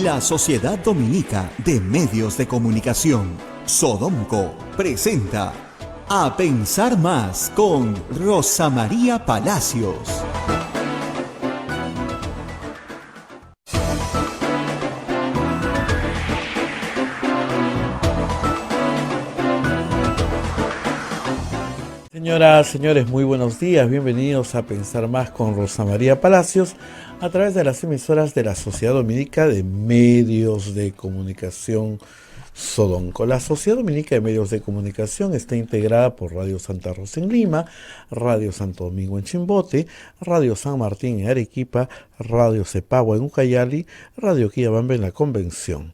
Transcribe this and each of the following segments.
La Sociedad Dominica de Medios de Comunicación, Sodomco, presenta A Pensar Más con Rosa María Palacios. Señoras, señores, muy buenos días. Bienvenidos a Pensar Más con Rosa María Palacios a través de las emisoras de la Sociedad Dominica de Medios de Comunicación Sodomco. La Sociedad Dominica de Medios de Comunicación está integrada por Radio Santa Rosa en Lima, Radio Santo Domingo en Chimbote, Radio San Martín en Arequipa, Radio Cepagua en Ucayali, Radio Quillabamba en la Convención.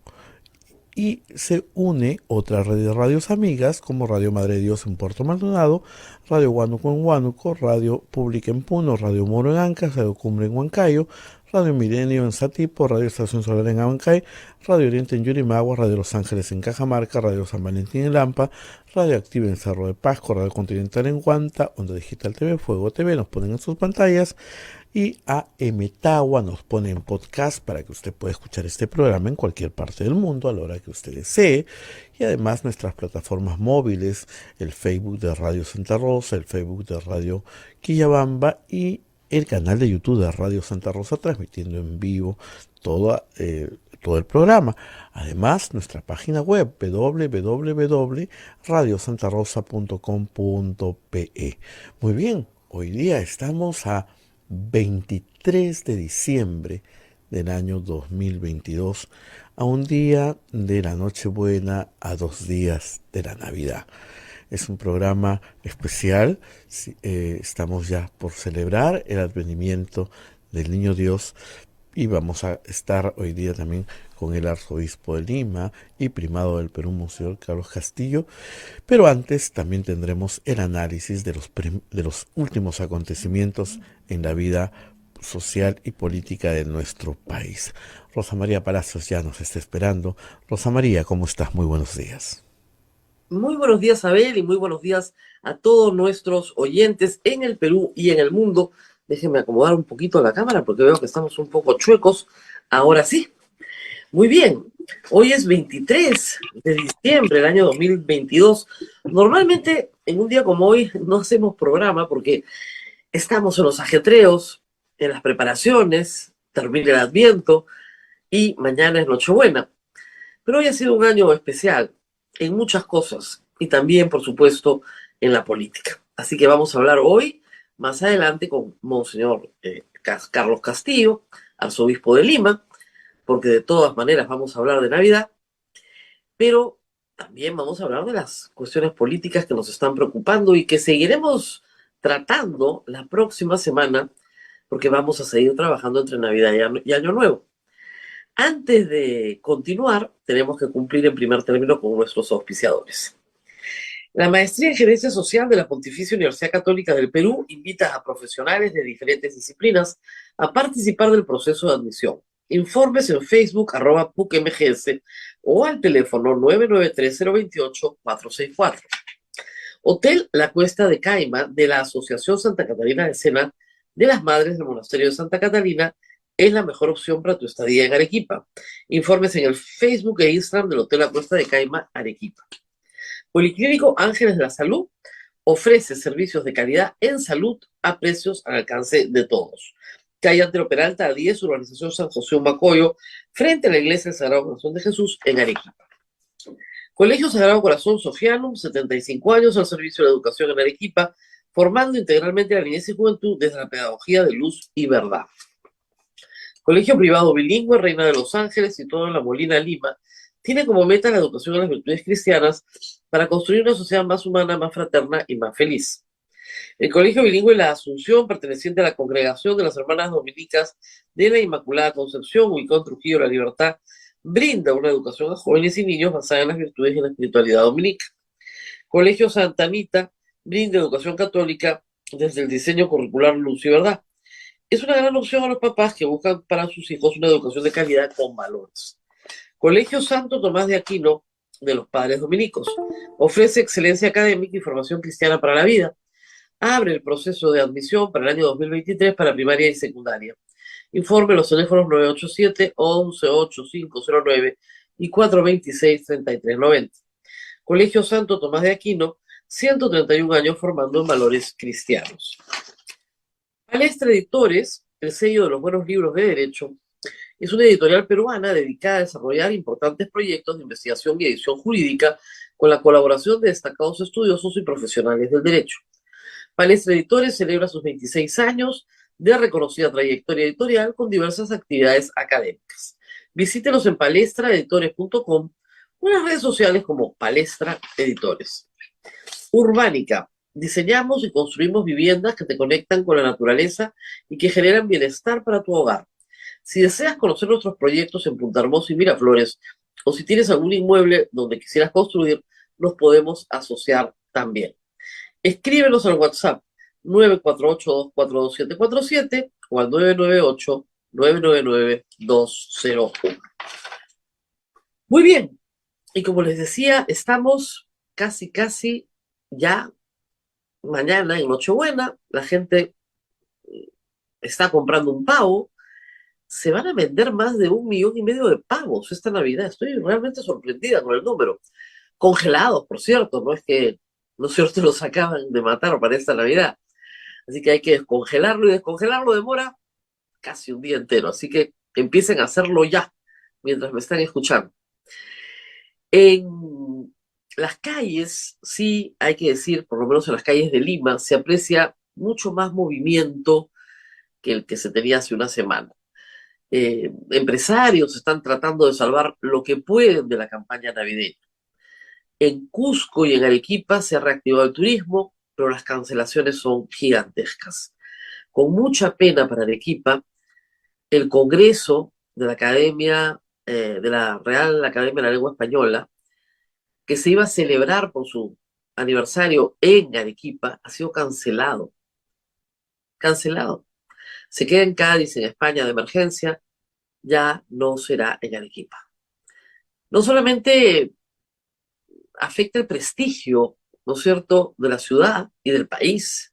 Y se une otra red de radios amigas como Radio Madre de Dios en Puerto Maldonado, Radio Huánuco en Huánuco, Radio Pública en Puno, Radio Moro en Ancas, Radio Cumbre en Huancayo, Radio Milenio en Satipo, Radio Estación Solar en Abancay, Radio Oriente en Yurimagua, Radio Los Ángeles en Cajamarca, Radio San Valentín en Lampa, Radio Activa en Cerro de Pasco, Radio Continental en Huanta, Onda Digital TV, Fuego TV, nos ponen en sus pantallas, y AM Tagua nos pone en podcast para que usted pueda escuchar este programa en cualquier parte del mundo a la hora que usted desee. Y además nuestras plataformas móviles, el Facebook de Radio Santa Rosa, el Facebook de Radio Quillabamba y el canal de YouTube de Radio Santa Rosa transmitiendo en vivo todo el programa. Además, nuestra página web www.radiosantarosa.com.pe. Muy bien, hoy día estamos a 23 de diciembre del año 2022, a un día de la Nochebuena, a 2 días de la Navidad. Es un programa especial, estamos ya por celebrar el advenimiento del Niño Dios y vamos a estar hoy día también con el arzobispo de Lima y primado del Perú, Monseñor Carlos Castillo, pero antes también tendremos el análisis de los últimos acontecimientos en la vida social y política de nuestro país. Rosa María Palacios ya nos está esperando. Rosa María, ¿cómo estás? Muy buenos días. Muy buenos días, Abel, y muy buenos días a todos nuestros oyentes en el Perú y en el mundo. Déjenme acomodar un poquito la cámara porque veo que estamos un poco chuecos. Ahora sí. Muy bien. Hoy es 23 de diciembre del año 2022. Normalmente, en un día como hoy, no hacemos programa porque estamos en los ajetreos, en las preparaciones, termina el Adviento y mañana es Nochebuena. Pero hoy ha sido un año especial en muchas cosas y también, por supuesto, en la política. Así que vamos a hablar hoy, más adelante, con Monseñor Carlos Castillo, arzobispo de Lima, porque de todas maneras vamos a hablar de Navidad, pero también vamos a hablar de las cuestiones políticas que nos están preocupando y que seguiremos tratando la próxima semana, porque vamos a seguir trabajando entre Navidad y Año Nuevo. Antes de continuar, tenemos que cumplir en primer término con nuestros auspiciadores. La Maestría en Gerencia Social de la Pontificia Universidad Católica del Perú invita a profesionales de diferentes disciplinas a participar del proceso de admisión. Informes en Facebook, @PUCMGS o al teléfono 993-028-464. Hotel La Cuesta de Caima de la Asociación Santa Catalina de Sena de las Madres del Monasterio de Santa Catalina es la mejor opción para tu estadía en Arequipa. Informes en el Facebook e Instagram del Hotel La Cuesta de Caima, Arequipa. Policlínico Ángeles de la Salud ofrece servicios de calidad en salud a precios al alcance de todos. Calle Antero Peralta, a 10, Urbanización San José Humbacoyo, frente a la Iglesia del Sagrado Corazón de Jesús, en Arequipa. Colegio Sagrado Corazón Sofianum, 75 años al servicio de la educación en Arequipa, formando integralmente a la niñez y juventud desde la pedagogía de luz y verdad. Colegio Privado Bilingüe, Reina de los Ángeles, situado en La Molina, Lima, tiene como meta la educación en las virtudes cristianas para construir una sociedad más humana, más fraterna y más feliz. El Colegio Bilingüe La Asunción, perteneciente a la Congregación de las Hermanas Dominicas de la Inmaculada Concepción, ubicado en Trujillo La Libertad, brinda una educación a jóvenes y niños basada en las virtudes y en la espiritualidad dominica. Colegio Santa Anita brinda educación católica desde el diseño curricular Luz y Verdad. Es una gran opción a los papás que buscan para sus hijos una educación de calidad con valores. Colegio Santo Tomás de Aquino de los Padres Dominicos ofrece excelencia académica y formación cristiana para la vida. Abre el proceso de admisión para el año 2023 para primaria y secundaria. Informe los teléfonos 987-11-8509 y 426-3390. Colegio Santo Tomás de Aquino, 131 años formando en valores cristianos. Palestra Editores, el sello de los buenos libros de derecho, es una editorial peruana dedicada a desarrollar importantes proyectos de investigación y edición jurídica con la colaboración de destacados estudiosos y profesionales del derecho. Palestra Editores celebra sus 26 años de reconocida trayectoria editorial con diversas actividades académicas. Visítenos en palestraeditores.com o en las redes sociales como Palestra Editores. Urbánica. Diseñamos y construimos viviendas que te conectan con la naturaleza y que generan bienestar para tu hogar. Si deseas conocer nuestros proyectos en Punta Hermosa y Miraflores, o si tienes algún inmueble donde quisieras construir, nos podemos asociar también. Escríbenos al WhatsApp 948-242-747 o al 998-999-201. Muy bien, y como les decía, estamos casi ya mañana en Nochebuena, la gente está comprando un pavo, se van a vender más de 1,5 millones de pavos esta Navidad. Estoy realmente sorprendida con el número. Congelados, por cierto, no es que, ¿no es cierto?, los acaban de matar para esta Navidad. Así que hay que descongelarlo y descongelarlo demora casi un día entero. Así que empiecen a hacerlo ya, mientras me están escuchando. En las calles, sí hay que decir, por lo menos en las calles de Lima, se aprecia mucho más movimiento que el que se tenía hace una semana. Empresarios están tratando de salvar lo que pueden de la campaña navideña. En Cusco y en Arequipa se ha reactivado el turismo, pero las cancelaciones son gigantescas. Con mucha pena para Arequipa, el Congreso de la Academia, de la Real Academia de la Lengua Española, que se iba a celebrar por su aniversario en Arequipa, ha sido cancelado. Cancelado. Se queda en Cádiz, en España, de emergencia, ya no será en Arequipa. No solamente afecta el prestigio, ¿no es cierto?, de la ciudad y del país,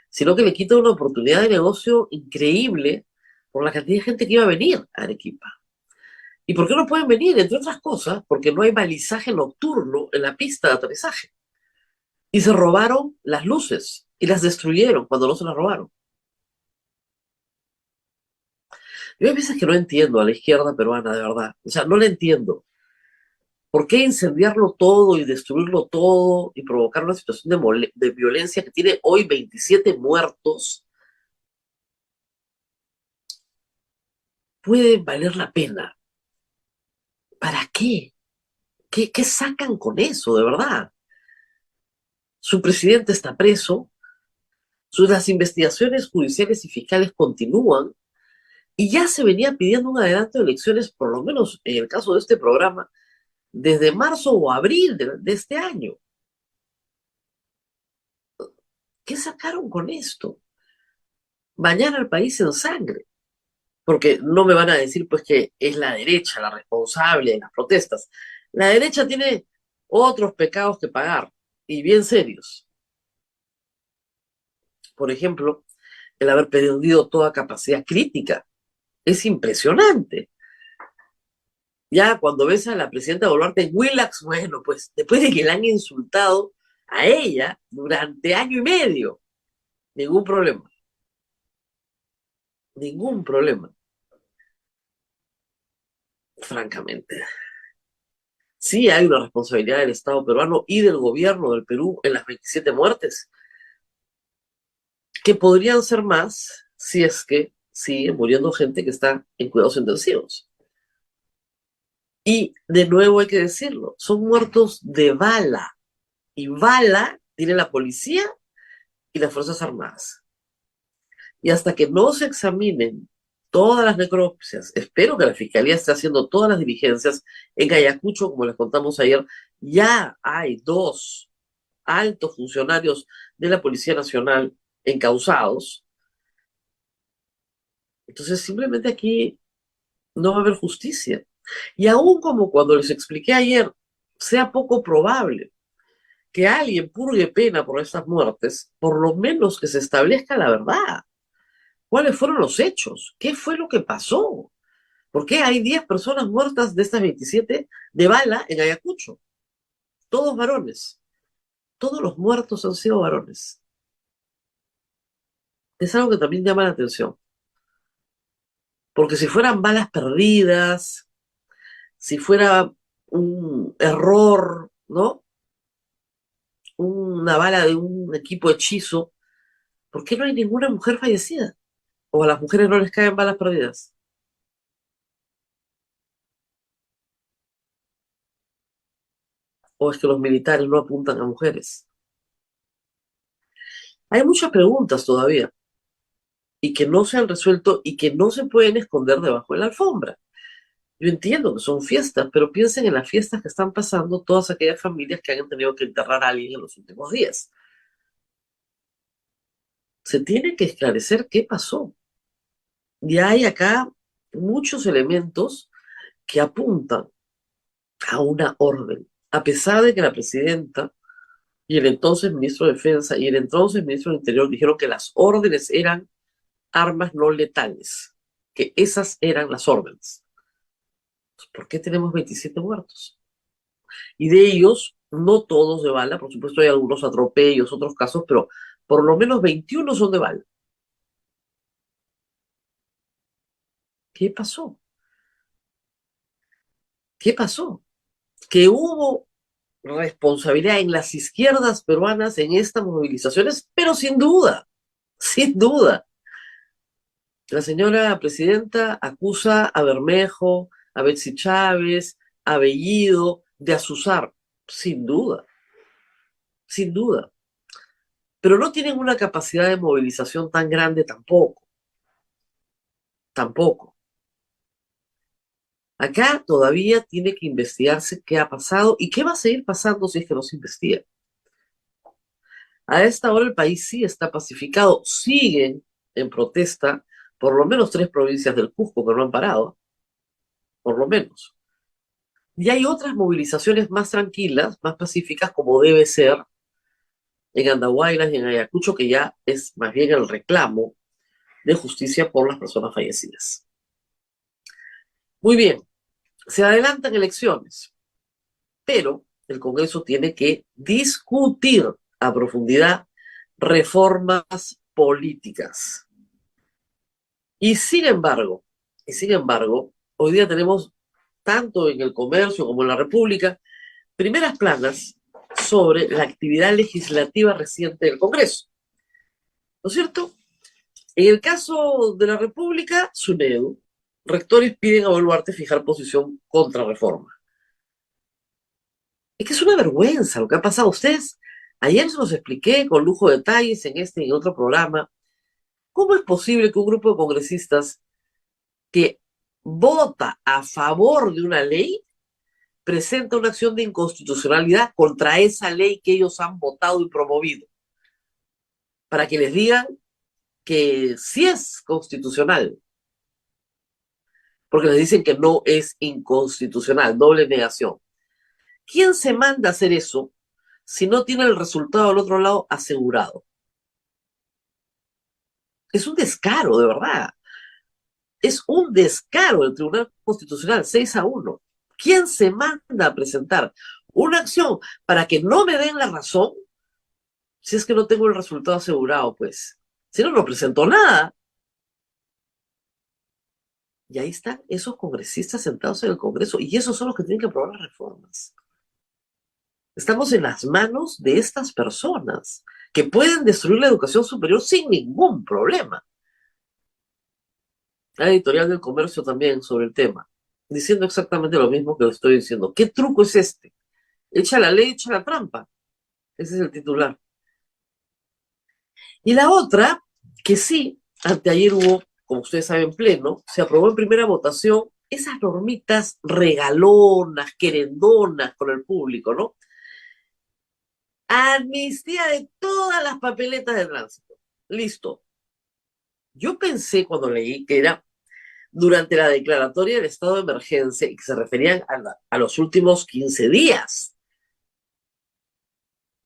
sino que le quita una oportunidad de negocio increíble por la cantidad de gente que iba a venir a Arequipa. ¿Y por qué no pueden venir? Entre otras cosas, porque no hay balizaje nocturno en la pista de aterrizaje. Y se robaron las luces y las destruyeron cuando no se las robaron. Yo hay veces que no entiendo a la izquierda peruana, de verdad. O sea, no la entiendo. ¿Por qué incendiarlo todo y destruirlo todo y provocar una situación de violencia que tiene hoy 27 muertos? Puede valer la pena. ¿Para qué? ¿Qué sacan con eso, de verdad? Su presidente está preso, las investigaciones judiciales y fiscales continúan, y ya se venía pidiendo un adelanto de elecciones, por lo menos en el caso de este programa, desde marzo o abril de este año. ¿Qué sacaron con esto? Bañar al país en sangre. Porque no me van a decir pues que es la derecha la responsable de las protestas. La derecha tiene otros pecados que pagar, y bien serios. Por ejemplo, el haber perdido toda capacidad crítica. Es impresionante. Ya cuando ves a la presidenta Boluarte en Willax, bueno, pues después de que la han insultado a ella durante 1 año y medio, ningún problema. Ningún problema. Francamente. Sí hay una responsabilidad del Estado peruano y del gobierno del Perú en las 27 muertes, que podrían ser más si es que sigue muriendo gente que está en cuidados intensivos. Y de nuevo hay que decirlo, son muertos de bala. Y bala tiene la policía y las Fuerzas Armadas. Y hasta que no se examinen todas las necropsias, espero que la Fiscalía esté haciendo todas las diligencias. En Ayacucho, como les contamos ayer, ya hay 2 altos funcionarios de la Policía Nacional encausados. Entonces, simplemente aquí no va a haber justicia. Y aún como cuando les expliqué ayer, sea poco probable que alguien purgue pena por estas muertes, por lo menos que se establezca la verdad. ¿Cuáles fueron los hechos? ¿Qué fue lo que pasó? ¿Por qué hay 10 personas muertas de estas 27 de bala en Ayacucho? Todos varones. Todos los muertos han sido varones. Es algo que también llama la atención. Porque si fueran balas perdidas, si fuera un error, ¿no? Una bala de un equipo hechizo, ¿por qué no hay ninguna mujer fallecida? ¿O a las mujeres no les caen balas perdidas? ¿O es que los militares no apuntan a mujeres? Hay muchas preguntas todavía y que no se han resuelto y que no se pueden esconder debajo de la alfombra. Yo entiendo que son fiestas, pero piensen en las fiestas que están pasando todas aquellas familias que han tenido que enterrar a alguien en los últimos días. Se tiene que esclarecer qué pasó. Y hay acá muchos elementos que apuntan a una orden, a pesar de que la presidenta y el entonces ministro de Defensa y el entonces ministro del Interior dijeron que las órdenes eran armas no letales, que esas eran las órdenes. ¿Por qué tenemos 27 muertos? Y de ellos, no todos de bala, por supuesto hay algunos atropellos, otros casos, pero por lo menos 21 son de bala. ¿Qué pasó? ¿Qué pasó? Que hubo responsabilidad en las izquierdas peruanas en estas movilizaciones, pero sin duda, sin duda. La señora presidenta acusa a Bermejo, a Betsy Chávez, a Bellido de azuzar, sin duda, sin duda. Pero no tienen una capacidad de movilización tan grande tampoco, tampoco. Acá todavía tiene que investigarse qué ha pasado y qué va a seguir pasando si es que no se investiga. A esta hora el país sí está pacificado, siguen en protesta por lo menos 3 provincias del Cusco que no han parado, por lo menos. Y hay otras movilizaciones más tranquilas, más pacíficas, como debe ser en Andahuaylas y en Ayacucho, que ya es más bien el reclamo de justicia por las personas fallecidas. Muy bien, se adelantan elecciones, pero el Congreso tiene que discutir a profundidad reformas políticas. Y sin embargo, hoy día tenemos, tanto en el comercio como en la República, primeras planas sobre la actividad legislativa reciente del Congreso. ¿No es cierto? En el caso de la República, SUNEDU, rectores piden a Boluarte fijar posición contra reforma. Es que es una vergüenza lo que ha pasado. Ustedes, ayer se los expliqué con lujo de detalles en este y en otro programa, cómo es posible que un grupo de congresistas que vota a favor de una ley presenta una acción de inconstitucionalidad contra esa ley que ellos han votado y promovido, para que les digan que sí es constitucional, porque les dicen que no es inconstitucional, doble negación. ¿Quién se manda a hacer eso si no tiene el resultado al otro lado asegurado? Es un descaro, de verdad. Es un descaro del Tribunal Constitucional, 6-1. ¿Quién se manda a presentar una acción para que no me den la razón si es que no tengo el resultado asegurado? Pues, si no, no presentó nada. Y ahí están esos congresistas sentados en el Congreso, y esos son los que tienen que aprobar las reformas. Estamos en las manos de estas personas que pueden destruir la educación superior sin ningún problema. La editorial del Comercio también sobre el tema, diciendo exactamente lo mismo que le estoy diciendo. ¿Qué truco es este? Echa la ley, echa la trampa. Ese es el titular. Y la otra, que sí, anteayer hubo, como ustedes saben, pleno, se aprobó en primera votación esas normitas regalonas, querendonas con el público, ¿no? Amnistía de todas las papeletas de tránsito. Listo. Yo pensé cuando leí que era durante la declaratoria del estado de emergencia y que se referían a los últimos 15 días.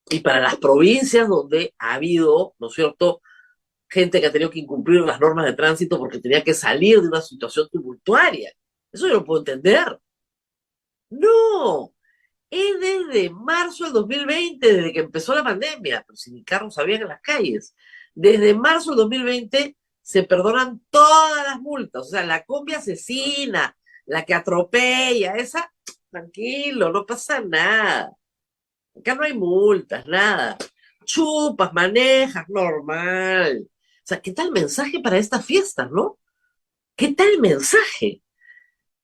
Y para las provincias donde ha habido, ¿no es cierto?, gente que ha tenido que incumplir las normas de tránsito porque tenía que salir de una situación tumultuaria. Eso yo lo puedo entender. No, es desde marzo del 2020, desde que empezó la pandemia, pero si ni carros habían en las calles. Desde marzo del 2020 se perdonan todas las multas, o sea, la combi asesina, la que atropella, esa, tranquilo, no pasa nada. Acá no hay multas, nada. Chupas, manejas, normal. O sea, ¿qué tal mensaje para estas fiestas, no? ¿Qué tal mensaje?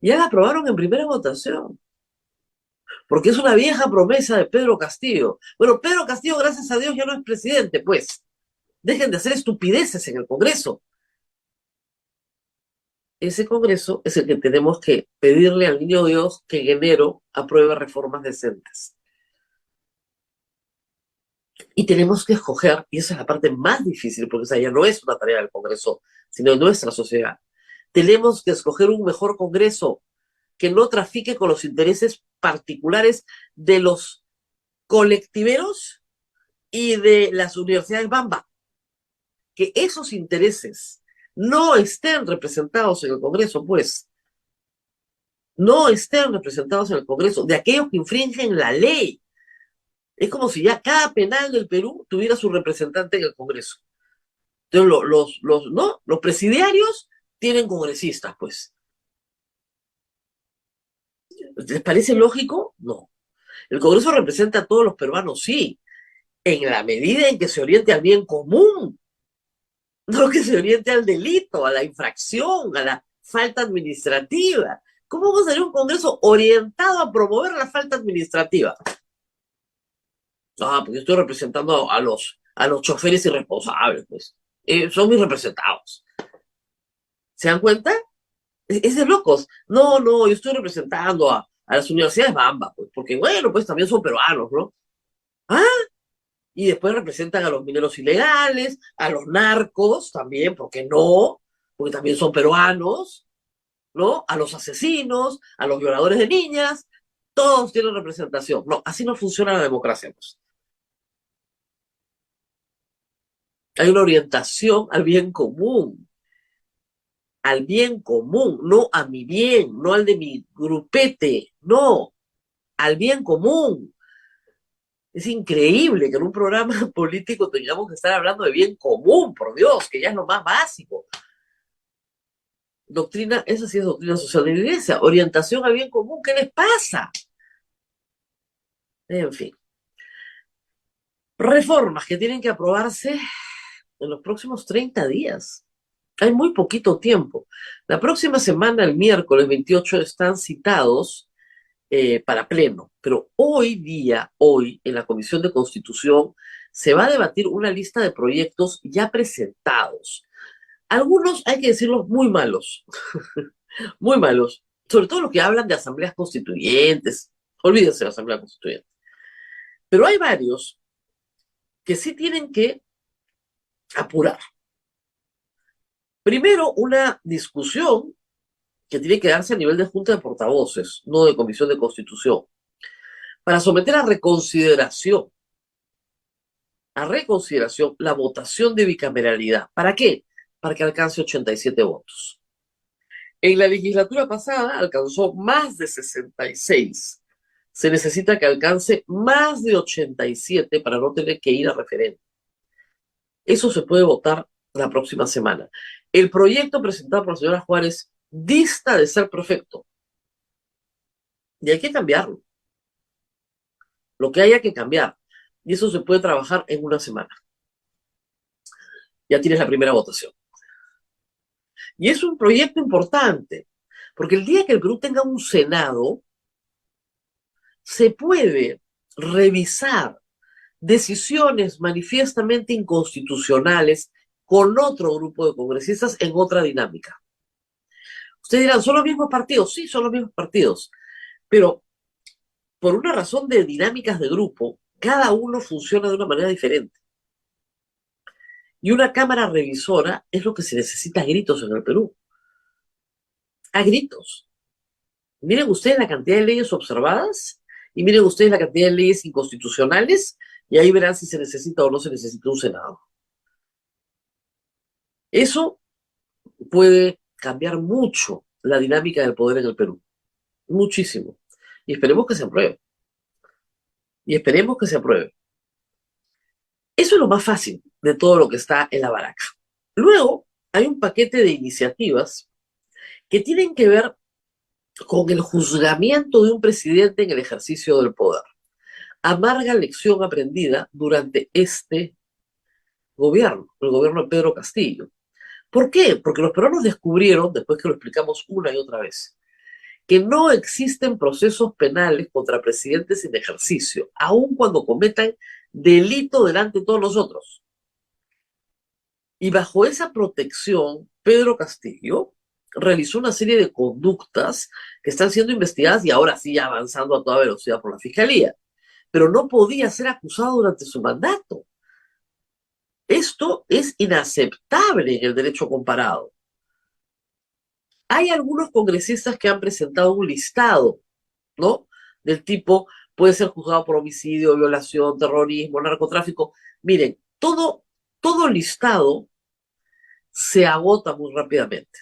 Ya la aprobaron en primera votación, porque es una vieja promesa de Pedro Castillo. Bueno, Pedro Castillo, gracias a Dios, ya no es presidente, pues. Dejen de hacer estupideces en el Congreso. Ese Congreso es el que tenemos que pedirle al niño Dios que en enero apruebe reformas decentes. Y tenemos que escoger, y esa es la parte más difícil, porque esa ya no es una tarea del Congreso, sino de nuestra sociedad. Tenemos que escoger un mejor Congreso que no trafique con los intereses particulares de los colectiveros y de las universidades Bamba. Que esos intereses no estén representados en el Congreso, pues. No estén representados en el Congreso, de aquellos que infringen la ley. Es como si ya cada penal del Perú tuviera su representante en el Congreso. Entonces, ¿no? Los presidiarios tienen congresistas, pues. ¿Les parece lógico? No. El Congreso representa a todos los peruanos, sí, en la medida en que se oriente al bien común, no que se oriente al delito, a la infracción, a la falta administrativa. ¿Cómo va a ser un Congreso orientado a promover la falta administrativa? Ah, porque estoy representando a los choferes irresponsables, pues. Son mis representados. ¿Se dan cuenta? Es de locos. No, no, yo estoy representando a las universidades Bamba, pues, porque bueno, pues también son peruanos, ¿no? Ah, y después representan a los mineros ilegales, a los narcos también, ¿por qué no? Porque también son peruanos, ¿no? A los asesinos, a los violadores de niñas, todos tienen representación. No, así no funciona la democracia, pues. Hay una orientación al bien común, no a mi bien, no al de mi grupete, no, al bien común. Es increíble que en un programa político tengamos que estar hablando de bien común, por Dios, que ya es lo más básico. Doctrina, esa sí es doctrina social de la iglesia, orientación al bien común, ¿qué les pasa? En fin. Reformas que tienen que aprobarse en los próximos 30 días. Hay muy poquito tiempo. La próxima semana, el miércoles 28, están citados para pleno, pero hoy, en la Comisión de Constitución, se va a debatir una lista de proyectos ya presentados. Algunos, hay que decirlos, muy malos, muy malos, sobre todo los que hablan de asambleas constituyentes. Olvídense de la asamblea constituyente. Pero hay varios que sí tienen que apurar. Primero, una discusión que tiene que darse a nivel de Junta de Portavoces, no de Comisión de Constitución, para someter a reconsideración la votación de bicameralidad. ¿Para qué? Para que alcance 87 votos. En la legislatura pasada alcanzó más de 66. Se necesita que alcance más de 87 para no tener que ir a referéndum. Eso se puede votar la próxima semana. El proyecto presentado por la señora Juárez dista de ser perfecto. Y hay que cambiarlo. Lo que haya que cambiar. Y eso se puede trabajar en una semana. Ya tienes la primera votación. Y es un proyecto importante, porque el día que el Perú tenga un Senado, se puede revisar decisiones manifiestamente inconstitucionales con otro grupo de congresistas en otra dinámica. Ustedes dirán, ¿son los mismos partidos? Sí, son los mismos partidos, pero por una razón de dinámicas de grupo, cada uno funciona de una manera diferente. Y una cámara revisora es lo que se necesita a gritos en el Perú. A gritos. Miren ustedes la cantidad de leyes observadas y miren ustedes la cantidad de leyes inconstitucionales y ahí verán si se necesita o no se necesita un Senado. Eso puede cambiar mucho la dinámica del poder en el Perú. Muchísimo. Y esperemos que se apruebe. Y esperemos que se apruebe. Eso es lo más fácil de todo lo que está en la baraja. Luego, hay un paquete de iniciativas que tienen que ver con el juzgamiento de un presidente en el ejercicio del poder. Amarga lección aprendida durante este gobierno, el gobierno de Pedro Castillo. ¿Por qué? Porque los peruanos descubrieron, después que lo explicamos una y otra vez, que no existen procesos penales contra presidentes en ejercicio, aun cuando cometan delito delante de todos nosotros. Y bajo esa protección, Pedro Castillo realizó una serie de conductas que están siendo investigadas y ahora sí avanzando a toda velocidad por la Fiscalía. Pero no podía ser acusado durante su mandato. Esto es inaceptable en el derecho comparado. Hay algunos congresistas que han presentado un listado, ¿no? Del tipo, puede ser juzgado por homicidio, violación, terrorismo, narcotráfico. Miren, todo listado se agota muy rápidamente.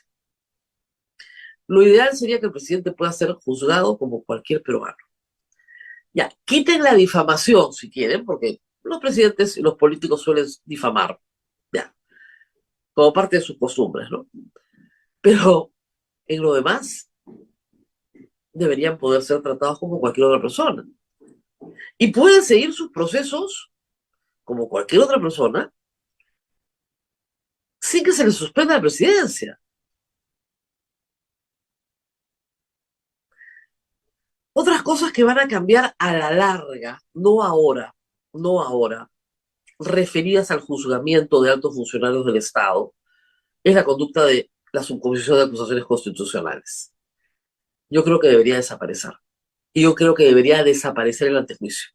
Lo ideal sería que el presidente pueda ser juzgado como cualquier peruano. Ya, quiten la difamación si quieren, porque los presidentes y los políticos suelen difamar, ya, como parte de sus costumbres, ¿no? Pero en lo demás, deberían poder ser tratados como cualquier otra persona. Y pueden seguir sus procesos como cualquier otra persona sin que se les suspenda la presidencia. Otras cosas que van a cambiar a la larga, no ahora, referidas al juzgamiento de altos funcionarios del Estado, es la conducta de la subcomisión de acusaciones constitucionales. Yo creo que debería desaparecer. Y yo creo que debería desaparecer el antejuicio.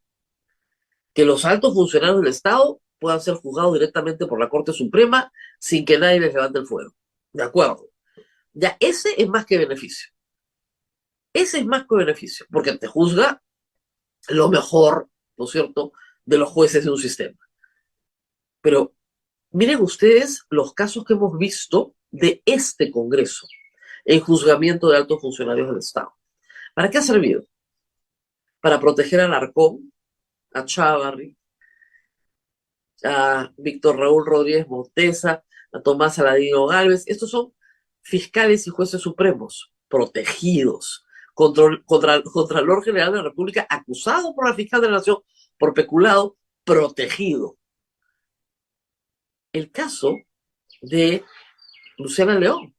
Que los altos funcionarios del Estado puedan ser juzgados directamente por la Corte Suprema sin que nadie les levante el fuego. ¿De acuerdo? Ya, ese es más que beneficio. Ese es más que beneficio, porque te juzga lo mejor, ¿no es cierto?, de los jueces de un sistema. Pero miren ustedes los casos que hemos visto de este Congreso en juzgamiento de altos funcionarios del Estado. ¿Para qué ha servido? Para proteger a Alarcón, a Chávarri, a Víctor Raúl Rodríguez Montesa, a Tomás Aladino Gálvez. Estos son fiscales y jueces supremos protegidos. Contralor General de la República acusado por la fiscal de la Nación por peculado, protegido. El caso de Luciana León.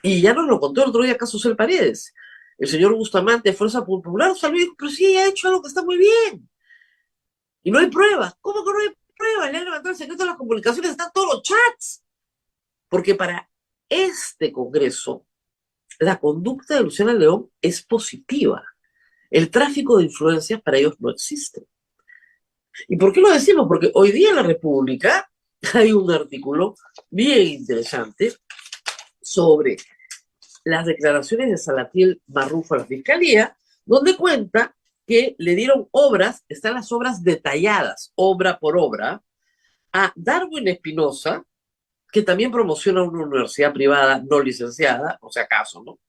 Y ya nos lo contó el otro día Caso Cel Paredes. El señor Bustamante de Fuerza Popular salió y dijo, pero sí, ha hecho algo que está muy bien. Y no hay pruebas. ¿Cómo que no hay pruebas? Le han levantado el secreto de las comunicaciones, están todos los chats. Porque para este Congreso, la conducta de Luciana León es positiva. El tráfico de influencias para ellos no existe. ¿Y por qué lo decimos? Porque hoy día en la República hay un artículo bien interesante sobre las declaraciones de Salatiel Marrufo a la Fiscalía, donde cuenta que le dieron obras, están las obras detalladas, obra por obra, a Darwin Espinosa, que también promociona una universidad privada no licenciada, o sea, acaso, ¿no?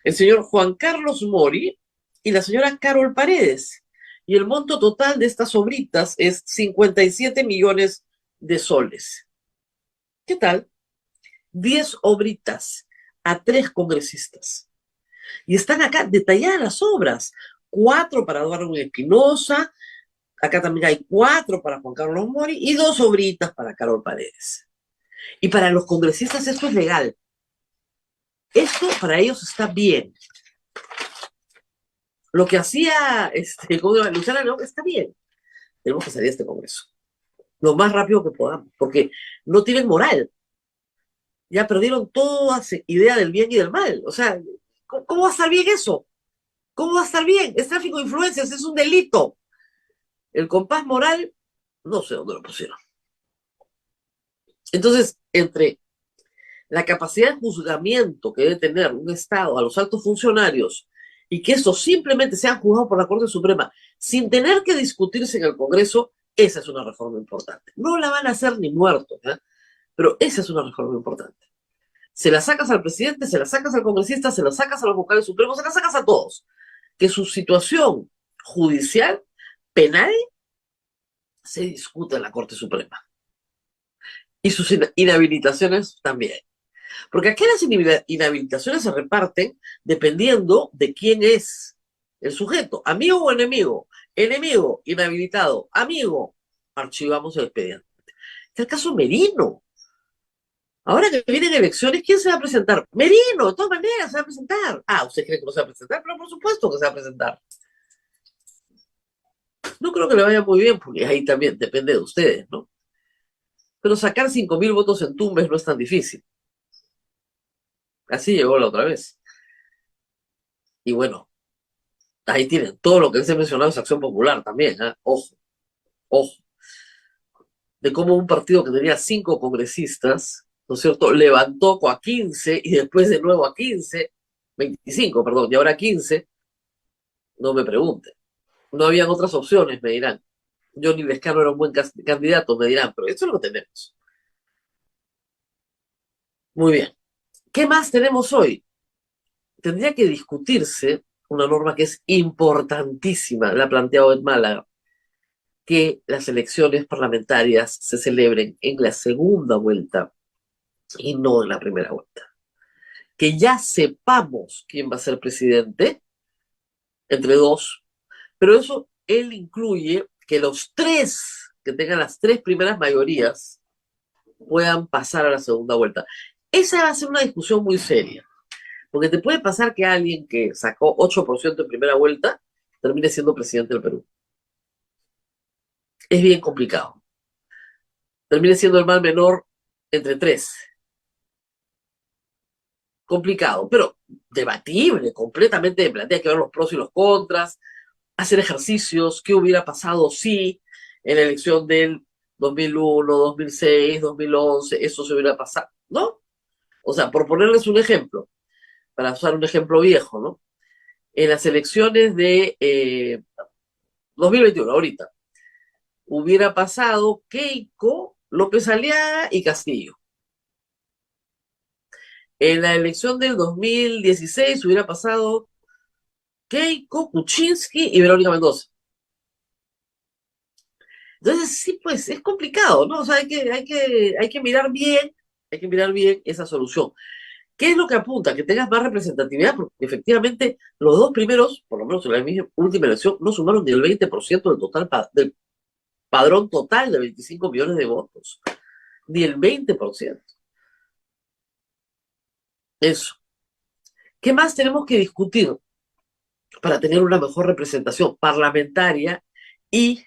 El señor Juan Carlos Mori y la señora Carol Paredes. Y el monto total de estas obritas es 57 millones de soles. ¿Qué tal? 10 obritas a 3 congresistas. Y están acá detalladas las obras. 4 para Darwin Espinosa, acá también hay 4 para Juan Carlos Mori y 2 obritas para Carol Paredes. Y para los congresistas esto es legal. Esto para ellos está bien. Lo que hacía Luciana León está bien. Tenemos que salir de este Congreso lo más rápido que podamos, porque no tienen moral. Ya perdieron toda idea del bien y del mal. O sea, ¿cómo va a estar bien eso? ¿Cómo va a estar bien? Es tráfico de influencias, es un delito. El compás moral, no sé dónde lo pusieron. Entonces, entre la capacidad de juzgamiento que debe tener un Estado a los altos funcionarios y que estos simplemente sean juzgados por la Corte Suprema sin tener que discutirse en el Congreso, esa es una reforma importante. No la van a hacer ni muertos, ¿eh? Pero esa es una reforma importante. Se la sacas al presidente, se la sacas al congresista, se la sacas a los vocales supremos, se la sacas a todos. Que su situación judicial, penal, se discute en la Corte Suprema. Y sus inhabilitaciones también. Porque aquí las inhabilitaciones se reparten dependiendo de quién es el sujeto. Amigo o enemigo. Enemigo, inhabilitado. Amigo, archivamos el expediente. Está el caso Merino. Ahora que vienen elecciones, ¿quién se va a presentar? Merino, de todas maneras, se va a presentar. Ah, ¿usted cree que no se va a presentar? Pero por supuesto que se va a presentar. No creo que le vaya muy bien, porque ahí también depende de ustedes, ¿no? Pero sacar 5.000 votos en Tumbes no es tan difícil. Así llegó la otra vez. Y bueno, ahí tienen. Todo lo que les he mencionado es Acción Popular también, ¿eh? Ojo, ojo. De cómo un partido que tenía 5 congresistas, ¿no es cierto?, levantó a 15 y después de nuevo a 15, 25, perdón, y ahora 15, no me pregunten. No habían otras opciones, me dirán. Johnny Lescano era un buen candidato, me dirán, pero esto es lo que tenemos. Muy bien. ¿Qué más tenemos hoy? Tendría que discutirse una norma que es importantísima, la ha planteado en Málaga, que las elecciones parlamentarias se celebren en la segunda vuelta y no en la primera vuelta. Que ya sepamos quién va a ser presidente, entre dos, pero eso él incluye que los tres que tengan las 3 primeras mayorías puedan pasar a la segunda vuelta. Esa va a ser una discusión muy seria, porque te puede pasar que alguien que sacó 8% en primera vuelta termine siendo presidente del Perú. Es bien complicado. Termine siendo el mal menor entre 3. Complicado, pero debatible, completamente debatible. Hay que ver los pros y los contras, hacer ejercicios, qué hubiera pasado si en la elección del 2001, 2006, 2011, eso se hubiera pasado, ¿no? O sea, por ponerles un ejemplo, para usar un ejemplo viejo, ¿no? En las elecciones de 2021, ahorita, hubiera pasado Keiko, López Aliaga y Castillo. En la elección del 2016 hubiera pasado Keiko, Kuczynski y Verónica Mendoza. Entonces, sí, pues es complicado, ¿no? O sea, hay que mirar bien, hay que mirar bien esa solución. ¿Qué es lo que apunta? Que tengas más representatividad, porque efectivamente los dos primeros, por lo menos en la última elección, no sumaron ni el 20% del total del padrón total de 25 millones de votos. Ni el 20%. Eso. ¿Qué más tenemos que discutir para tener una mejor representación parlamentaria y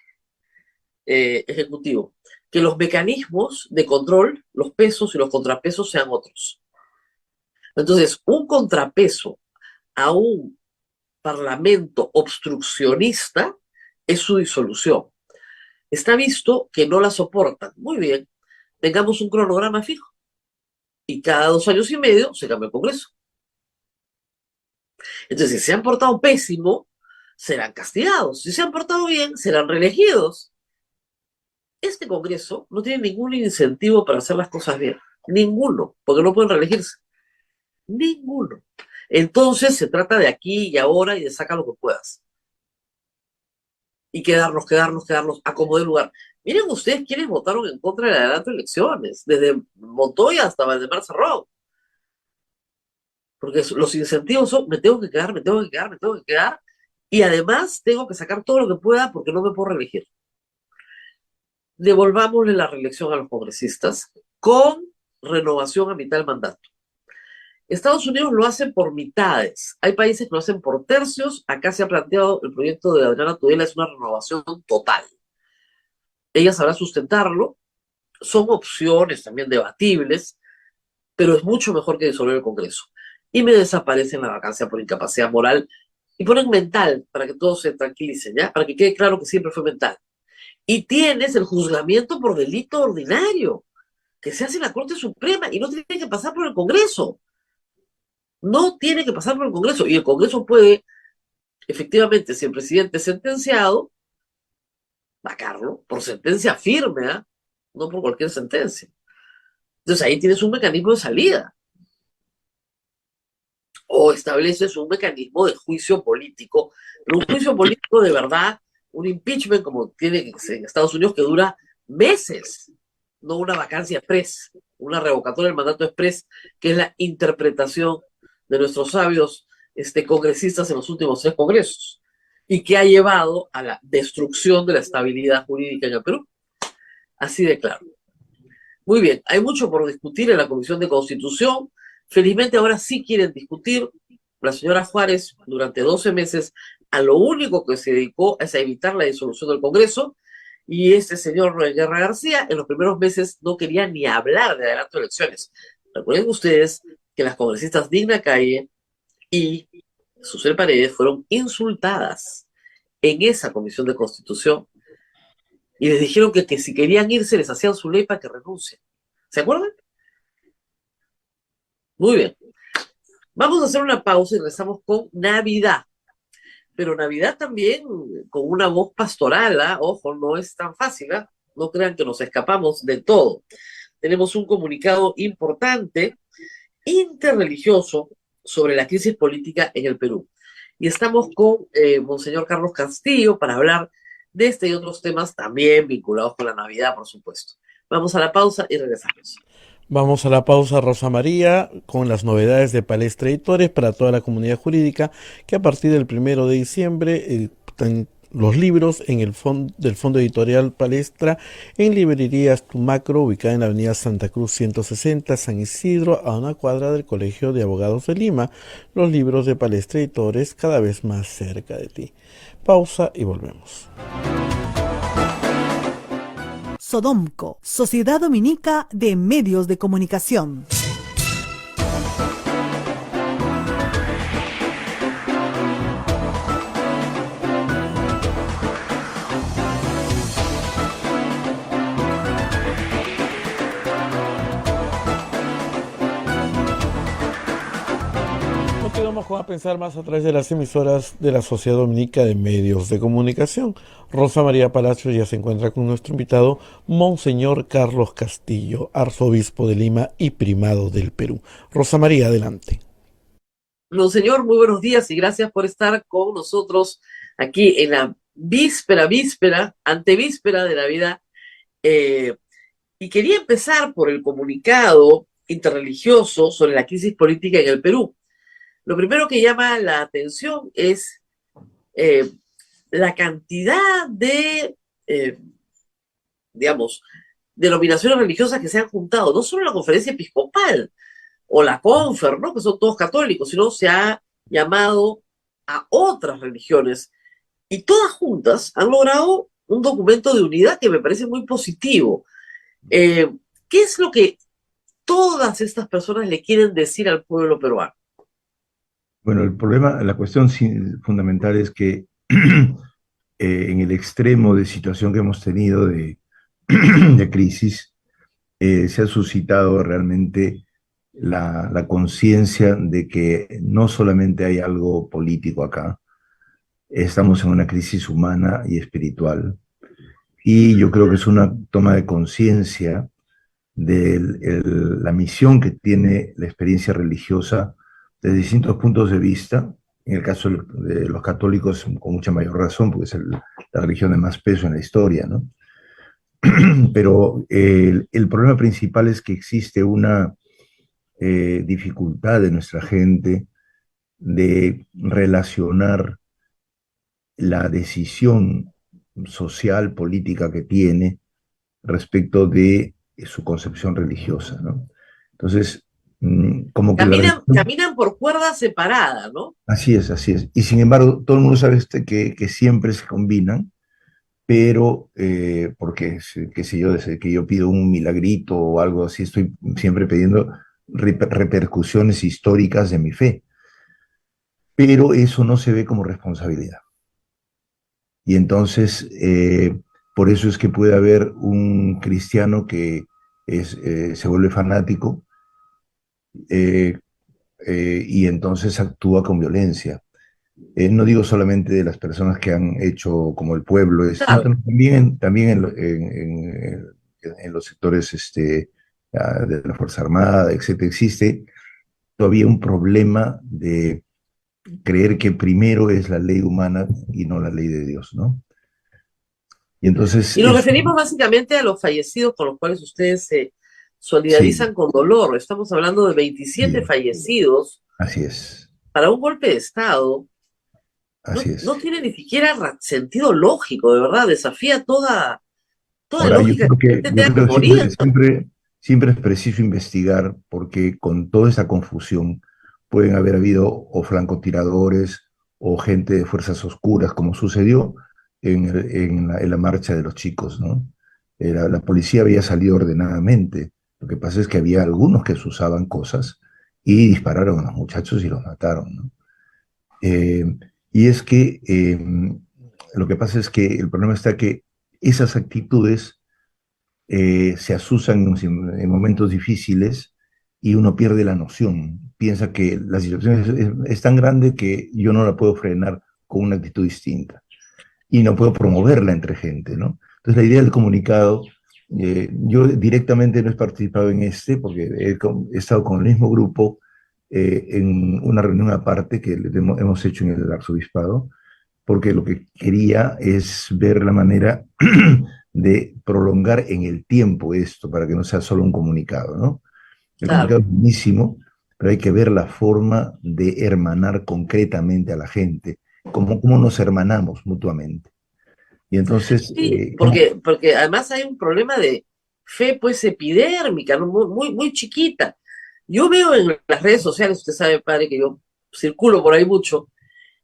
ejecutivo? Que los mecanismos de control, los pesos y los contrapesos sean otros. Entonces, un contrapeso a un parlamento obstruccionista es su disolución. Está visto que no la soportan. Muy bien, tengamos un cronograma fijo. Y cada 2 años y medio se cambia el Congreso. Entonces, si se han portado pésimo, serán castigados. Si se han portado bien, serán reelegidos. Este Congreso no tiene ningún incentivo para hacer las cosas bien. Ninguno, porque no pueden reelegirse. Ninguno. Entonces se trata de aquí y ahora y de sacar lo que puedas. Y quedarnos, a como de lugar. Miren ustedes quiénes votaron en contra de la adelanto de elecciones, desde Montoya hasta Valdemar Cerrón. Porque los incentivos son, me tengo que quedar, me tengo que quedar, me tengo que quedar, y además tengo que sacar todo lo que pueda porque no me puedo reelegir. Devolvámosle la reelección a los congresistas con renovación a mitad del mandato. Estados Unidos lo hace por mitades. Hay países que lo hacen por tercios. Acá se ha planteado el proyecto de Adriana Tudela, es una renovación total. Ella sabrá sustentarlo. Son opciones también debatibles, pero es mucho mejor que disolver el Congreso. Y me desaparecen la vacancia por incapacidad moral y ponen mental para que todos se tranquilicen, ¿ya? Para que quede claro que siempre fue mental. Y tienes el juzgamiento por delito ordinario, que se hace en la Corte Suprema y no tiene que pasar por el Congreso. No tiene que pasar por el Congreso. Y el Congreso puede, efectivamente, si el presidente es sentenciado, vacarlo por sentencia firme, ¿eh? No por cualquier sentencia. Entonces ahí tienes un mecanismo de salida. O estableces un mecanismo de juicio político, pero un juicio político de verdad, un impeachment como tiene en Estados Unidos que dura meses, no una vacancia express, una revocatoria del mandato express, que es la interpretación de nuestros sabios congresistas en los últimos 3 congresos, y que ha llevado a la destrucción de la estabilidad jurídica en el Perú. Así de claro. Muy bien, hay mucho por discutir en la Comisión de Constitución. Felizmente ahora sí quieren discutir. La señora Juárez, durante 12 meses, a lo único que se dedicó es a evitar la disolución del Congreso, y este señor Guerra García en los primeros meses no quería ni hablar de adelanto de elecciones. Recuerden ustedes que las congresistas Digna Calle y Susel Paredes fueron insultadas en esa Comisión de Constitución y les dijeron que si querían irse les hacían su ley para que renuncien. ¿Se acuerdan? Muy bien. Vamos a hacer una pausa y regresamos con Navidad. Pero Navidad también con una voz pastoral, ¿eh? Ojo, no es tan fácil, ¿eh? No crean que nos escapamos de todo. Tenemos un comunicado importante, interreligioso, sobre la crisis política en el Perú. Y estamos con Monseñor Carlos Castillo para hablar de este y otros temas también vinculados con la Navidad, por supuesto. Vamos a la pausa y regresamos. Vamos a la pausa, Rosa María, con las novedades de Palestra Editores para toda la comunidad jurídica, que a partir del 1 de diciembre están los libros en el del Fondo Editorial Palestra en librerías Tumacro, ubicada en la avenida Santa Cruz 160, San Isidro, a una cuadra del Colegio de Abogados de Lima. Los libros de Palestra Editores cada vez más cerca de ti. Pausa y volvemos. Sodomco, Sociedad Dominica de Medios de Comunicación. Continuamos con A Pensar Más a través de las emisoras de la Sociedad Dominica de Medios de Comunicación. Rosa María Palacios ya se encuentra con nuestro invitado, Monseñor Carlos Castillo, arzobispo de Lima y primado del Perú. Rosa María, adelante. Monseñor, muy buenos días y gracias por estar con nosotros aquí en la antevíspera de Navidad. Y quería empezar por el comunicado interreligioso sobre la crisis política en el Perú. Lo primero que llama la atención es la cantidad de, digamos, denominaciones religiosas que se han juntado, no solo la conferencia episcopal o la confer, ¿no? Que son todos católicos, sino se ha llamado a otras religiones y todas juntas han logrado un documento de unidad que me parece muy positivo. ¿Qué es lo que todas estas personas le quieren decir al pueblo peruano? Bueno, el problema, la cuestión fundamental es que en el extremo de situación que hemos tenido de crisis, se ha suscitado realmente la conciencia de que no solamente hay algo político acá, estamos en una crisis humana y espiritual. Y yo creo que es una toma de conciencia de la misión que tiene la experiencia religiosa de distintos puntos de vista. En el caso de los católicos, con mucha mayor razón, porque es la religión de más peso en la historia, ¿no? Pero el problema principal es que existe una dificultad de nuestra gente de relacionar la decisión social, política que tiene respecto de su concepción religiosa, ¿no? Entonces, como que caminan por cuerdas separadas, ¿no? Así es, así es. Y sin embargo, todo el mundo sabe que siempre se combinan, pero porque, qué sé yo, desde que yo pido un milagrito o algo así, estoy siempre pidiendo repercusiones históricas de mi fe. Pero eso no se ve como responsabilidad. Y entonces, por eso es que puede haber un cristiano que se vuelve fanático, y entonces actúa con violencia. No digo solamente de las personas que han hecho como el pueblo, Claro. también en los sectores de la Fuerza Armada, etcétera, existe todavía un problema de creer que primero es la ley humana y no la ley de Dios, ¿no? Y entonces Y nos eso, referimos básicamente a los fallecidos con los cuales ustedes se sí, solidarizan con dolor. Estamos hablando de 27 sí, fallecidos así es, para un golpe de Estado. así No es. tiene ni siquiera sentido lógico, de verdad, desafía toda Ahora, lógica que la gente yo tenga que creo que morir. siempre es preciso investigar porque con toda esta confusión pueden haber habido o francotiradores o gente de fuerzas oscuras, como sucedió en la marcha de los chicos, ¿no? La policía había salido ordenadamente. Lo que pasa es que había algunos que se usaban cosas y dispararon a los muchachos y los mataron, ¿no? Eh, y es que lo que pasa es que el problema está que esas actitudes se asusan en momentos difíciles y uno pierde la noción. Piensa que la situación es tan grande que yo no la puedo frenar con una actitud distinta y no puedo promoverla entre gente, ¿no? Entonces la idea del comunicado, yo directamente no he participado en porque he estado con el mismo grupo en una reunión aparte que hemos hecho en el arzobispado, porque lo que quería es ver la manera de prolongar en el tiempo esto, para que no sea solo un comunicado, ¿no? El Claro. comunicado es buenísimo, pero hay que ver la forma de hermanar concretamente a la gente, cómo nos hermanamos mutuamente. Y entonces, Sí, porque además hay un problema de fe, pues, epidérmica, ¿no? Muy chiquita. Yo veo en las redes sociales, usted sabe, padre, que yo circulo por ahí mucho,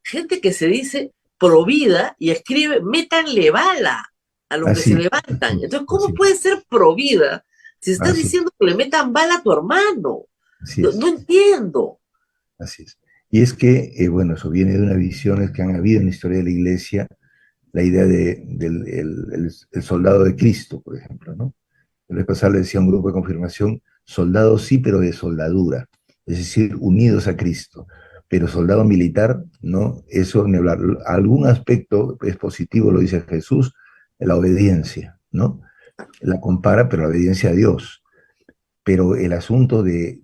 gente que se dice provida y escribe, métanle bala a los que se así, levantan. Entonces, ¿cómo así, puede ser provida si estás así, diciendo que le metan bala a tu hermano? así No es, entiendo. así es. Y es que, bueno, eso viene de unas visiones que han habido en la historia de la iglesia, la idea del el soldado de Cristo, por ejemplo, ¿no? El vez pasado le decía a un grupo de confirmación, soldados sí, pero de soldadura, es decir, unidos a Cristo. Pero soldado militar, no, eso ni hablar. Algún aspecto es positivo, lo dice Jesús, la obediencia, ¿no? La compara, pero la obediencia a Dios. Pero el asunto de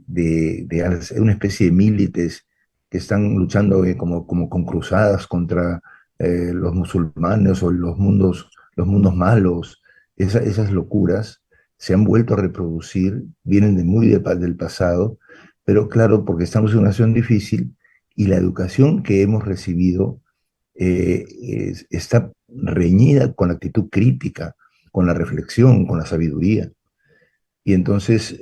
una especie de milites que están luchando como con cruzadas contra los musulmanes o los mundos malos, esas locuras se han vuelto a reproducir, vienen del pasado, pero claro, porque estamos en una situación difícil y la educación que hemos recibido está reñida con la actitud crítica, con la reflexión, con la sabiduría. Y entonces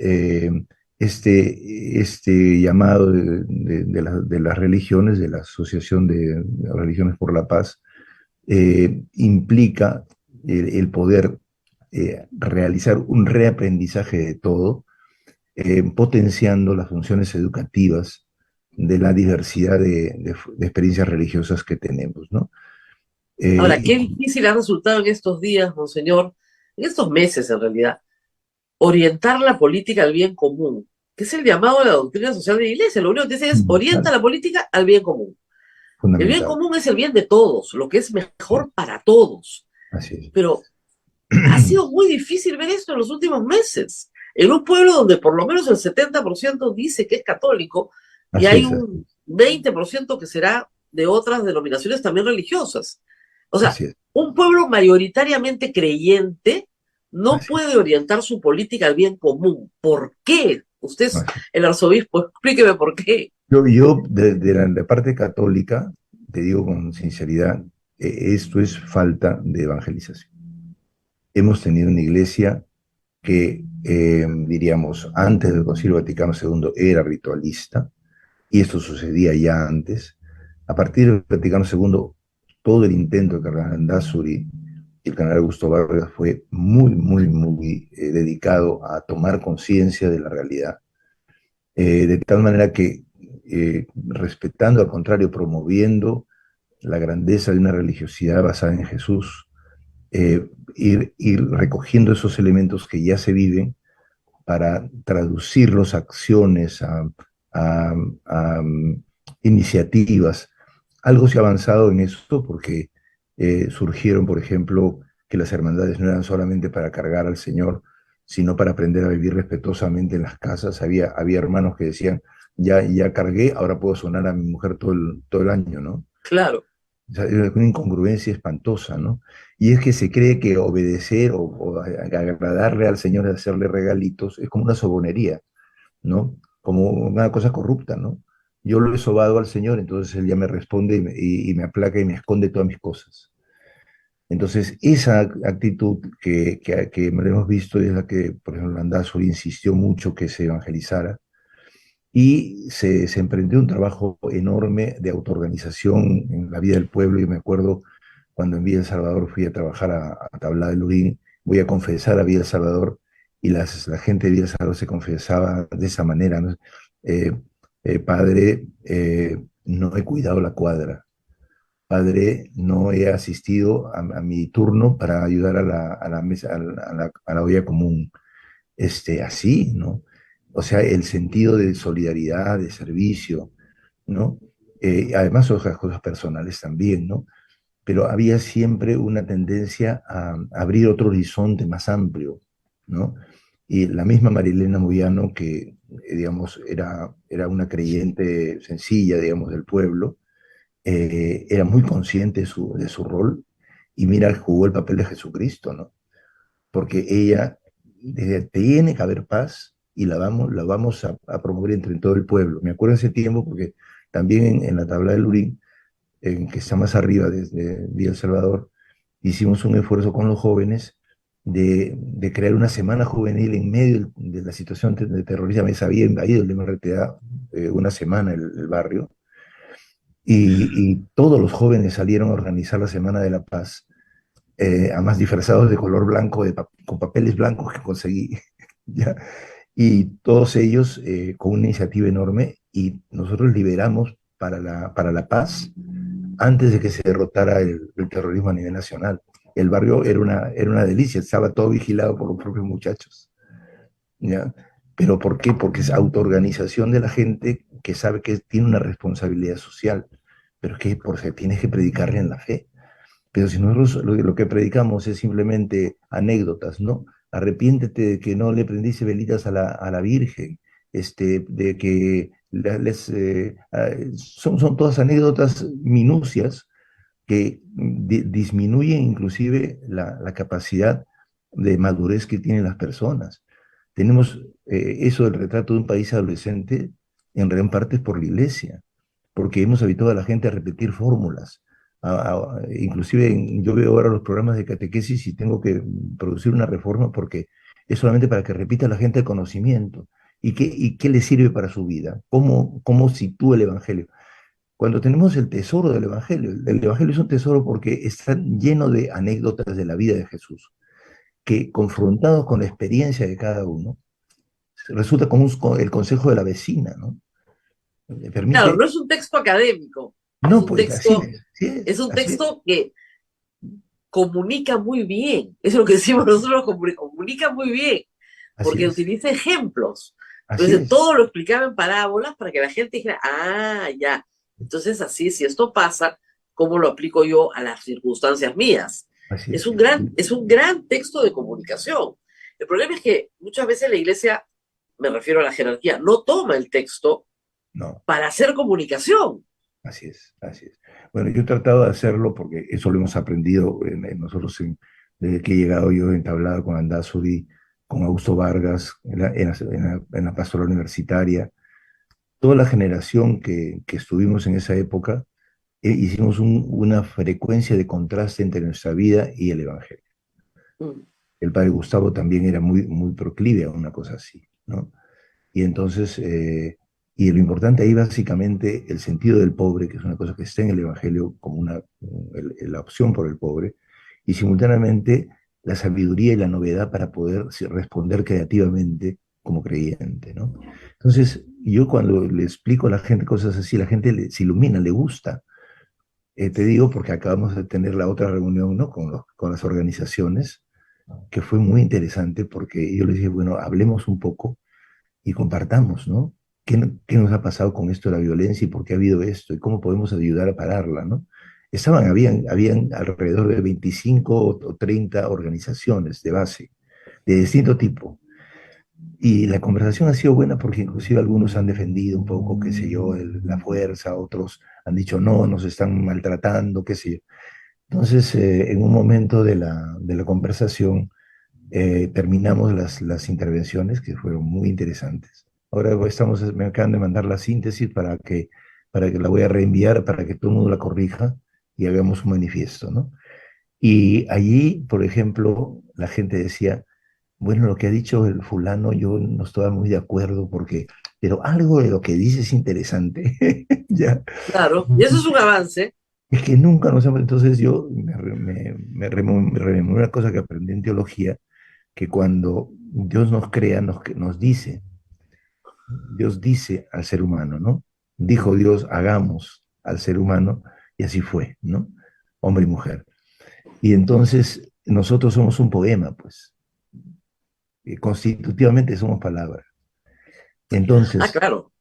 este llamado de las religiones, de la Asociación de Religiones por la Paz, implica el poder realizar un reaprendizaje de todo, potenciando las funciones educativas de la diversidad de experiencias religiosas que tenemos, ¿no? Ahora, Eh, qué difícil ha resultado en estos días, monseñor, en estos meses en realidad, orientar la política al bien común, que es el llamado de la doctrina social de la iglesia. Lo único que dice es orienta fundamental, la política al bien común. El bien fundamental, común es el bien de todos, lo que es sí, mejor para todos. así Pero ha sido muy difícil ver esto en los últimos meses. En un pueblo donde por lo menos el 70% dice que es católico y así hay es, un 20% que será de otras denominaciones también religiosas. O sea, así es, un pueblo mayoritariamente creyente no así es. puede orientar su política al bien común. ¿Por qué? Usted es Así es. el arzobispo, explíqueme por qué. Yo de la parte católica, te digo con sinceridad, esto es falta de evangelización. Hemos tenido una iglesia que, diríamos, antes del Concilio Vaticano II era ritualista, y esto sucedía ya antes. A partir del Vaticano II, todo el intento del cardenal Andazuri y el cardenal Augusto Vargas fue muy dedicado a tomar conciencia de la realidad, de tal manera que, respetando, al contrario, promoviendo la grandeza de una religiosidad basada en Jesús, ir recogiendo esos elementos que ya se viven para traducirlos a acciones, a, a iniciativas. Algo se ha avanzado en esto porque surgieron, por ejemplo, que las hermandades no eran solamente para cargar al Señor, sino para aprender a vivir respetuosamente en las casas. Había hermanos que decían, ya cargué, ahora puedo sonar a mi mujer todo el año, ¿no? Claro. O sea, es una incongruencia espantosa, ¿no? Y es que se cree que obedecer o agradarle al Señor y hacerle regalitos es como una sobonería, ¿no? Como una cosa corrupta, ¿no? Yo lo he sobado al Señor, entonces Él ya me responde y me aplaca y me esconde todas mis cosas. Entonces, esa actitud que hemos visto es la que, por ejemplo, Landazuri insistió mucho que se evangelizara y se emprendió un trabajo enorme de autoorganización en la vida del pueblo. Yo me acuerdo cuando en Villa El Salvador fui a trabajar a Tablada de Lurín, voy a confesar a Villa El Salvador y la gente de Villa El Salvador se confesaba de esa manera, ¿no? Eh, Padre, no he cuidado la cuadra. Padre, no he asistido a mi turno para ayudar a la mesa, a la olla común. Así, ¿no? O sea, el sentido de solidaridad, de servicio, ¿no? Además, otras cosas personales también, ¿no? Pero había siempre una tendencia a abrir otro horizonte más amplio, ¿no? Y la misma Marilena Moyano, que, digamos, era una creyente sencilla, digamos, del pueblo, era muy consciente de su rol y mira, jugó el papel de Jesucristo, ¿no? Porque ella tiene que haber paz y la vamos a promover entre todo el pueblo. Me acuerdo ese tiempo porque también en la tabla de Lurín, que está más arriba desde Villa El Salvador, hicimos un esfuerzo con los jóvenes de crear una semana juvenil en medio de la situación de terrorismo. Me había invadido el MRTA una semana el barrio y todos los jóvenes salieron a organizar la Semana de la Paz, además disfrazados de color blanco, con papeles blancos que conseguí, ¿ya? Y todos ellos con una iniciativa enorme, y nosotros liberamos para la paz antes de que se derrotara el terrorismo a nivel nacional. El barrio era una delicia, estaba todo vigilado por los propios muchachos, ¿ya? ¿Pero por qué? Porque es autoorganización de la gente que sabe que tiene una responsabilidad social, pero es que porque tienes que predicarle en la fe. Pero si nosotros lo que predicamos es simplemente anécdotas, ¿no? Arrepiéntete de que no le prendiste velitas a la Virgen, de que son todas anécdotas minucias que disminuyen inclusive la capacidad de madurez que tienen las personas. Tenemos eso del retrato de un país adolescente en gran parte es por la iglesia, porque hemos habituado a la gente a repetir fórmulas. Inclusive yo veo ahora los programas de catequesis y tengo que producir una reforma porque es solamente para que repita la gente el conocimiento. Y qué le sirve para su vida? ¿Cómo sitúa el Evangelio? Cuando tenemos el tesoro del Evangelio, el Evangelio es un tesoro porque está lleno de anécdotas de la vida de Jesús, que confrontados con la experiencia de cada uno, resulta como el consejo de la vecina, ¿no? Claro, Permite. no es un texto académico, No, pues es un así es, texto que comunica muy bien. Eso es lo que decimos nosotros, comunica muy bien, así porque es, utiliza ejemplos. así Entonces, es, todo lo explicaba en parábolas para que la gente dijera, ah, ya. Entonces, así, si esto pasa, ¿cómo lo aplico yo a las circunstancias mías? así es. Es un gran texto de comunicación. El problema es que muchas veces la iglesia, me refiero a la jerarquía, no toma el texto No, para hacer comunicación. así es, así es. Bueno, yo he tratado de hacerlo porque eso lo hemos aprendido nosotros desde que he llegado yo entablado con Andazuri, con Augusto Vargas, en la pastoral universitaria. Toda la generación que estuvimos en esa época, hicimos una frecuencia de contraste entre nuestra vida y el Evangelio. Mm. El padre Gustavo también era muy proclive a una cosa así, ¿no? Y entonces, y lo importante ahí básicamente el sentido del pobre, que es una cosa que está en el Evangelio como la opción por el pobre, y simultáneamente la sabiduría y la novedad para poder responder creativamente como creyente, ¿no? Entonces, yo cuando le explico a la gente cosas así, la gente se ilumina, le gusta. Te digo porque acabamos de tener la otra reunión, ¿no? Con las organizaciones, que fue muy interesante porque yo les dije, bueno, hablemos un poco y compartamos, ¿no? ¿Qué nos ha pasado con esto de la violencia y por qué ha habido esto y cómo podemos ayudar a pararla, ¿no? Habían alrededor de 25 o 30 organizaciones de base, de distinto tipo. Y la conversación ha sido buena porque inclusive algunos han defendido un poco, qué sé yo, la fuerza, otros han dicho no, nos están maltratando, qué sé yo. Entonces, en un momento de la conversación, terminamos las intervenciones que fueron muy interesantes. Ahora me acaban de mandar la síntesis para que la voy a reenviar para que todo el mundo la corrija y hagamos un manifiesto, ¿no? Y allí, por ejemplo, la gente decía, bueno, lo que ha dicho el fulano, yo no estaba muy de acuerdo porque, pero algo de lo que dice es interesante, ya. Claro, y eso es un avance. Es que nunca nos hemos, entonces yo me rememoré una cosa que aprendí en teología, que cuando Dios nos crea, Dios dice al ser humano, ¿no? Dijo Dios, hagamos al ser humano, y así fue, ¿no? Hombre y mujer. Y entonces nosotros somos un poema, pues, constitutivamente somos palabras. Ah, Entonces, claro.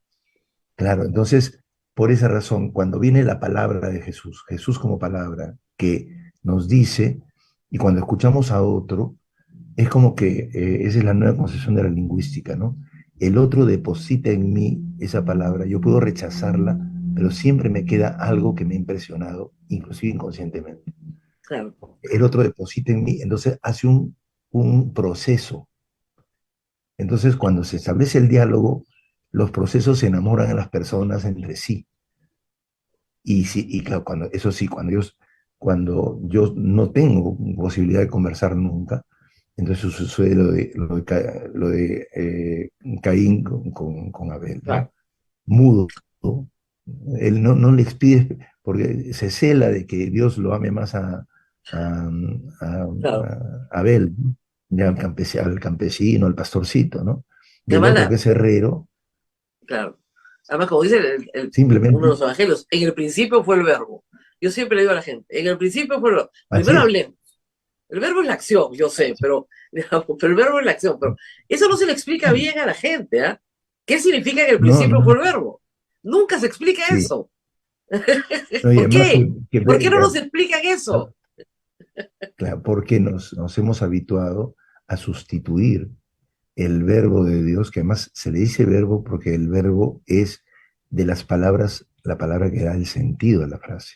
claro, entonces, por esa razón, cuando viene la palabra de Jesús, Jesús como palabra, que nos dice, y cuando escuchamos a otro, es como que esa es la nueva concepción de la lingüística, ¿no? El otro deposita en mí esa palabra, yo puedo rechazarla, pero siempre me queda algo que me ha impresionado, inclusive inconscientemente. Claro. El otro deposita en mí, entonces hace un proceso. Entonces, cuando se establece el diálogo, los procesos se enamoran a las personas entre sí. Y, sí, y claro, eso sí, cuando yo no tengo posibilidad de conversar nunca, entonces sucede lo de Caín con Abel, ¿no? Claro, Mudo, ¿no? Él no le expide, porque se cela de que Dios lo ame más a, claro. a Abel, ¿no? Ya al campesino, al pastorcito, ¿no? Y el Además, otro que es herrero, claro. Además, como dice uno de simplemente, los evangelios, en el principio fue el verbo. Yo siempre le digo a la gente, en el principio fue el verbo. así Primero es. hablemos. El verbo es la acción, yo sé, pero, digamos, pero el verbo es la acción. Pero eso no se le explica bien a la gente, ¿ah? ¿Qué significa que el No, principio no, fue el verbo? Nunca se explica sí. eso. No, y ¿Por además qué? ¿Por qué no nos explican eso? claro, porque nos hemos habituado a sustituir el verbo de Dios, que además se le dice verbo porque el verbo es de las palabras, la palabra que da el sentido a la frase.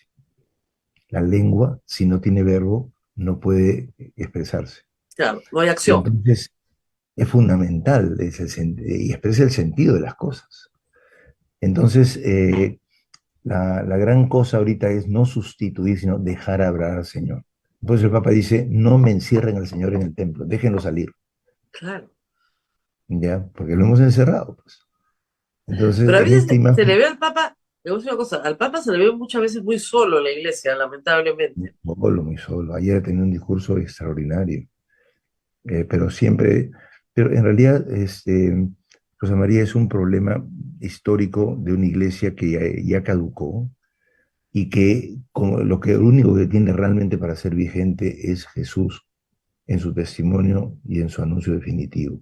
La lengua, si no tiene verbo, no puede expresarse. Claro, no hay Y acción. entonces es fundamental y expresa el sentido de las cosas. Entonces, la gran cosa ahorita es no sustituir, sino dejar hablar al Señor. Entonces el Papa dice, no me encierren al Señor en el templo, déjenlo salir, Claro. ¿ya? Porque lo hemos encerrado, pues. Entonces, Pero a en veces esta se le imagen, ve al Papa, le voy a decir una cosa, al Papa se le ve muchas veces muy solo en la iglesia, lamentablemente. muy solo. Ayer tenía un discurso extraordinario, pero siempre, pero en realidad, Rosa María es un problema histórico de una iglesia que ya caducó y que como lo único que tiene realmente para ser vigente es Jesús en su testimonio y en su anuncio definitivo.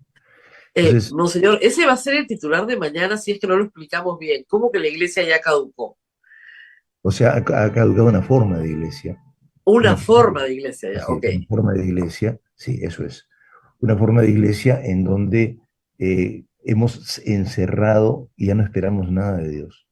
Entonces, Monseñor, ese va a ser el titular de mañana si es que no lo explicamos bien. ¿Cómo que la iglesia ya caducó? o sea, ha caducado una forma de iglesia, Una una forma, forma de iglesia ya, así ok. es, una forma de iglesia, sí, eso es, una forma de iglesia en donde hemos encerrado y ya no esperamos nada de Dios.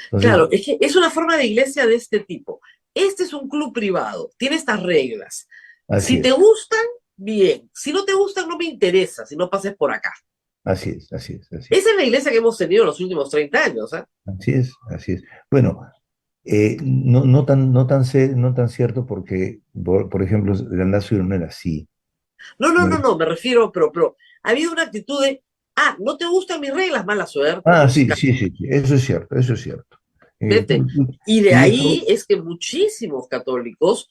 Entonces, Claro, es que es una forma de iglesia de este tipo. Este es un club privado, tiene estas reglas. así Si te es, gustan, bien. Si no te gustan, no me interesa, si no pases por acá. así es, así es, así Esa es, es la iglesia que hemos tenido en los últimos 30 años, ¿ah? así es, así es. Bueno, no tan cierto porque, por ejemplo, el Andazo no era así. No, no, No no, era- no, me refiero, pero ha habido una actitud de, no te gustan mis reglas, mala suerte, Ah, sí, busca, sí, sí, sí, eso es cierto, eso es cierto. vete. Y de Y eso, ahí es que muchísimos católicos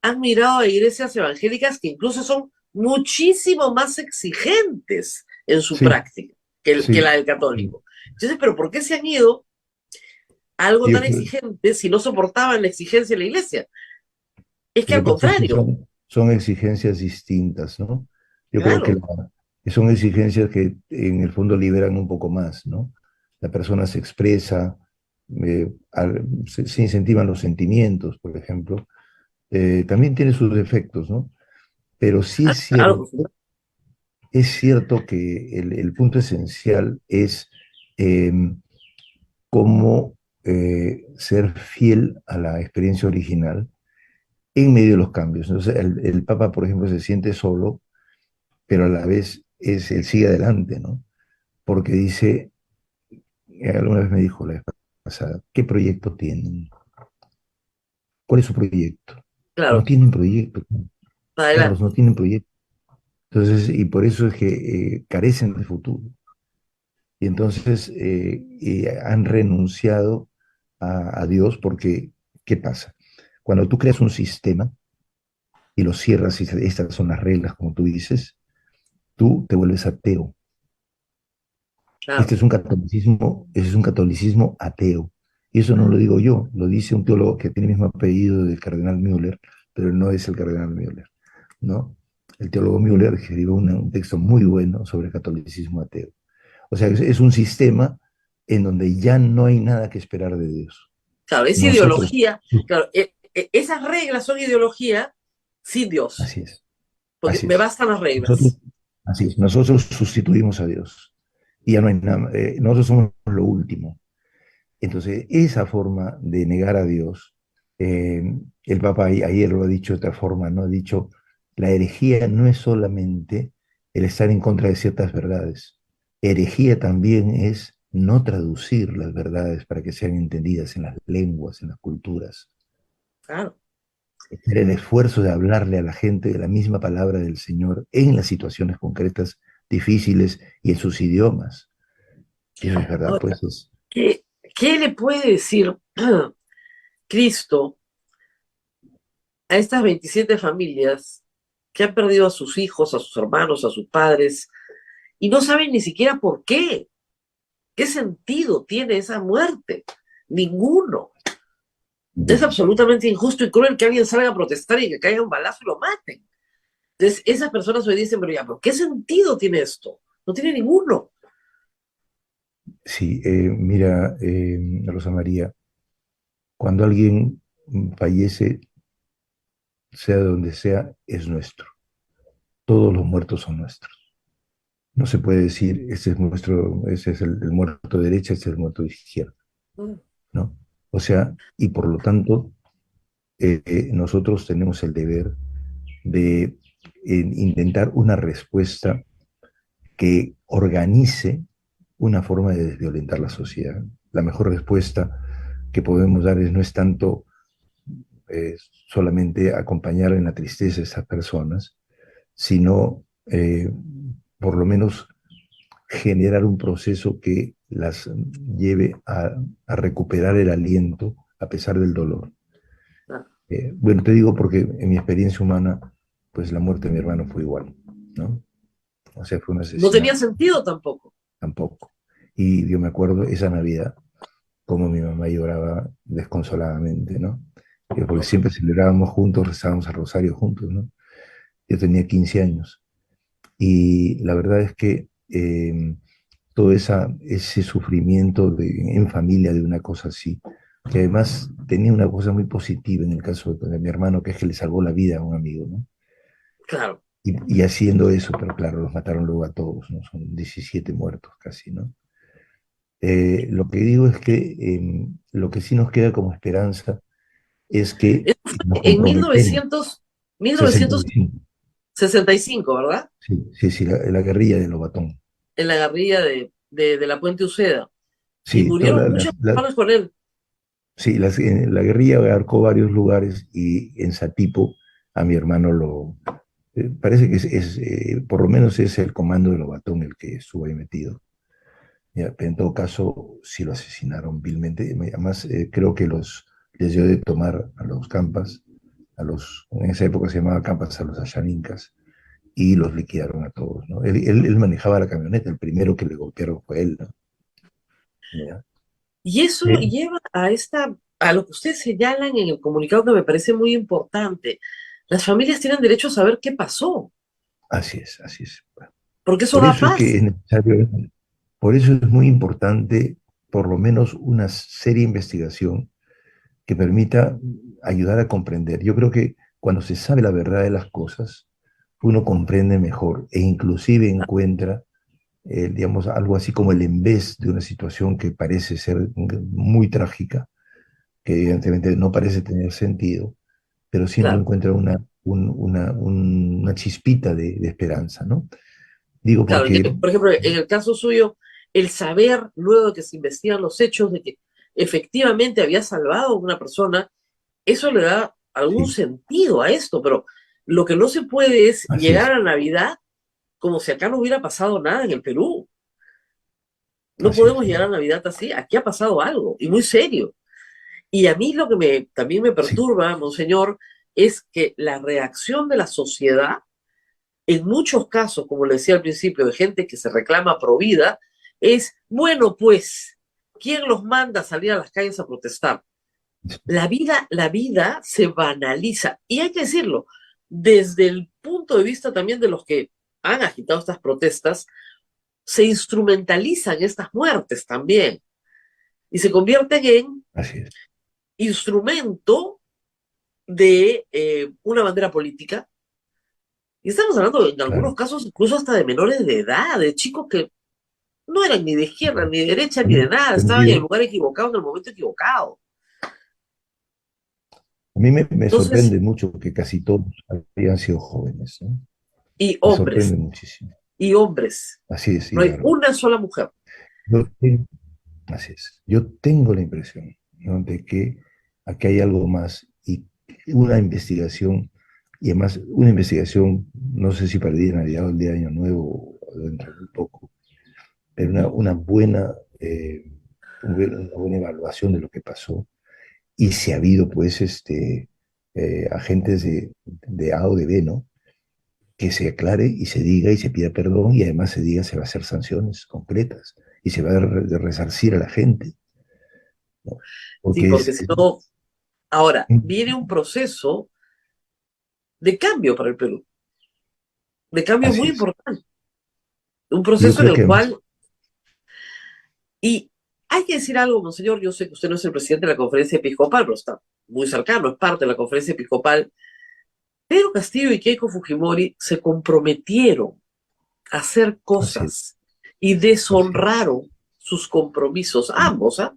han mirado a iglesias evangélicas que incluso son muchísimo más exigentes en su sí, práctica que la sí. del católico. Entonces, ¿pero por qué se han ido a algo Sí, tan exigente si no soportaban la exigencia de la iglesia? Es que lo al que pasa es que contrario, son exigencias distintas, ¿no? Yo creo claro. que son exigencias que en el fondo liberan un poco más, ¿no? La persona se expresa, se incentivan los sentimientos, por ejemplo. También tiene sus defectos, ¿no? Pero sí es Claro, cierto por supuesto. es cierto que el punto esencial es eh, cómo ser fiel a la experiencia original en medio de los cambios. Entonces, el Papa, por ejemplo, se siente solo, pero a la vez él sigue adelante, ¿no? Porque dice, alguna vez me dijo la vez pasada, ¿qué proyecto tienen? ¿Cuál es su proyecto? No Claro, tienen proyecto, Carlos, adelante. no tienen proyecto. Entonces, y por eso es que carecen de futuro. Y entonces han renunciado a Dios porque, ¿qué pasa? Cuando tú creas un sistema y lo cierras y estas son las reglas, como tú dices, tú te vuelves ateo. Claro, Este es un catolicismo ateo. Y eso no lo digo yo, lo dice un teólogo que tiene el mismo apellido del cardenal Müller, pero no es el cardenal Müller, ¿no? El teólogo Müller escribió un texto muy bueno sobre el catolicismo ateo. O sea, es un sistema en donde ya no hay nada que esperar de Dios. claro, es Nosotros, ideología. Claro, esas reglas son ideología sin Dios, así es, porque así me es. bastan las Nosotros, reglas. así es, nosotros sustituimos a Dios. Y ya no hay nada, nosotros somos lo último. Entonces, esa forma de negar a Dios, eh, el Papa ayer lo ha dicho de otra forma, ¿no? Ha dicho, la herejía no es solamente el estar en contra de ciertas verdades. Herejía también es no traducir las verdades para que sean entendidas en las lenguas, en las culturas. Claro. Hacer el esfuerzo de hablarle a la gente de la misma palabra del Señor en las situaciones concretas, difíciles y en sus idiomas. Y eso es verdad, Ahora, pues es, ¿qué le puede decir Cristo a estas 27 familias que han perdido a sus hijos, a sus hermanos, a sus padres, y no saben ni siquiera por qué? ¿Qué sentido tiene esa muerte? Ninguno. Es absolutamente injusto y cruel que alguien salga a protestar y que caiga un balazo y lo maten. Entonces, esas personas hoy dicen, pero ya, ¿pero qué sentido tiene esto? No tiene ninguno. sí, mira, Rosa María, cuando alguien fallece, sea de donde sea, es nuestro. Todos los muertos son nuestros. No se puede decir, ese es nuestro, ese es el muerto de derecha, ese es el muerto de izquierda, ¿no? O sea, y por lo tanto, nosotros tenemos el deber de intentar una respuesta que organice una forma de desviolentar la sociedad. La mejor respuesta que podemos dar no es tanto solamente acompañar en la tristeza a esas personas, sino por lo menos generar un proceso que las lleve a recuperar el aliento a pesar del dolor. Bueno, te digo porque en mi experiencia humana, pues la muerte de mi hermano fue igual, ¿no? O sea, fue un No tenía asesinato, sentido tampoco. tampoco. Y yo me acuerdo esa Navidad, como mi mamá lloraba desconsoladamente, ¿no? Porque siempre celebrábamos juntos, rezábamos el rosario juntos, ¿no? Yo tenía 15 años. Y la verdad es que todo ese sufrimiento en familia de una cosa así, que además tenía una cosa muy positiva en el caso de mi hermano, que es que le salvó la vida a un amigo, ¿no? Claro. Y haciendo eso, pero claro, los mataron luego a todos, ¿no? Son 17 muertos casi, ¿no? Lo que digo es que lo que sí nos queda como esperanza es que Eso fue nos en comprometemos. 65. 1965, ¿verdad? Sí, sí, sí, la guerrilla de Lobatón. En la guerrilla de la Puente Uceda. Y Sí, murieron muchas personas con él. sí, la guerrilla abarcó varios lugares y en Satipo a mi hermano parece que por lo menos es el comando de Lobatón el que estuvo ahí metido. Ya, pero en todo caso, sí lo asesinaron vilmente. Además, creo que les dio de tomar a los campas, en esa época se llamaba campas a los ashanincas, y los liquidaron a todos, ¿no? Él manejaba la camioneta, el primero que le golpearon fue él, ¿no? Ya. Y eso lleva a lo que ustedes señalan en el comunicado que me parece muy importante. Las familias tienen derecho a saber qué pasó, Así es, así es. porque eso Por da eso es que paz. es necesario, por eso es muy importante, por lo menos, una seria investigación que permita ayudar a comprender. Yo creo que cuando se sabe la verdad de las cosas, uno comprende mejor e inclusive encuentra, digamos, algo así como el en vez de una situación que parece ser muy trágica, que evidentemente no parece tener sentido, pero siempre Claro, encuentra una chispita de esperanza, ¿no? Digo claro, que, porque, por ejemplo, en el caso suyo, el saber, luego de que se investigan los hechos, de que efectivamente había salvado a una persona, eso le da algún sí, sentido a esto, pero lo que no se puede es así llegar es, a Navidad como si acá no hubiera pasado nada en el Perú. No así podemos es, llegar a Navidad así, aquí ha pasado algo, y muy serio. Y a mí lo que también me sí, perturba, monseñor, es que la reacción de la sociedad, en muchos casos, como le decía al principio, de gente que se reclama pro vida, es, bueno, pues, ¿quién los manda a salir a las calles a protestar? La vida se banaliza. Y hay que decirlo, desde el punto de vista también de los que han agitado estas protestas, se instrumentalizan estas muertes también y se convierten en así es, instrumento de una bandera política. Y estamos hablando en algunos claro. casos incluso hasta de menores de edad, de chicos que no eran ni de izquierda, ni de derecha, ni Tengo de nada, estaban en el entendido. lugar equivocado, en el momento equivocado. A mí me Entonces, sorprende mucho que casi todos habían sido jóvenes, ¿no? y Me hombres, sorprende muchísimo. y hombres, Así es, no y hay verdad. una sola mujer. Yo tengo- Así es. Yo tengo la impresión, ¿no? De que aquí hay algo más y una investigación, y además una investigación, no sé si para el día de Navidad o el día de Año Nuevo o dentro de muy poco, pero una buena evaluación de lo que pasó. Y si ha habido, pues, agentes de A o de B, ¿no? Que se aclare y se diga y se pida perdón y además se diga se va a hacer sanciones concretas y se va a resarcir a la gente, ¿no? Sí, Porque porque si no, ahora viene un proceso de cambio para el Perú, de cambio muy así es. importante, un Yo proceso en creo el que además, cual, y hay que decir algo, monseñor, yo sé que usted no es el presidente de la conferencia episcopal, pero está muy cercano, es parte de la conferencia episcopal. Pedro Castillo y Keiko Fujimori se comprometieron a hacer así es, cosas y así es, deshonraron sus compromisos, sí, ambos, ¿ah?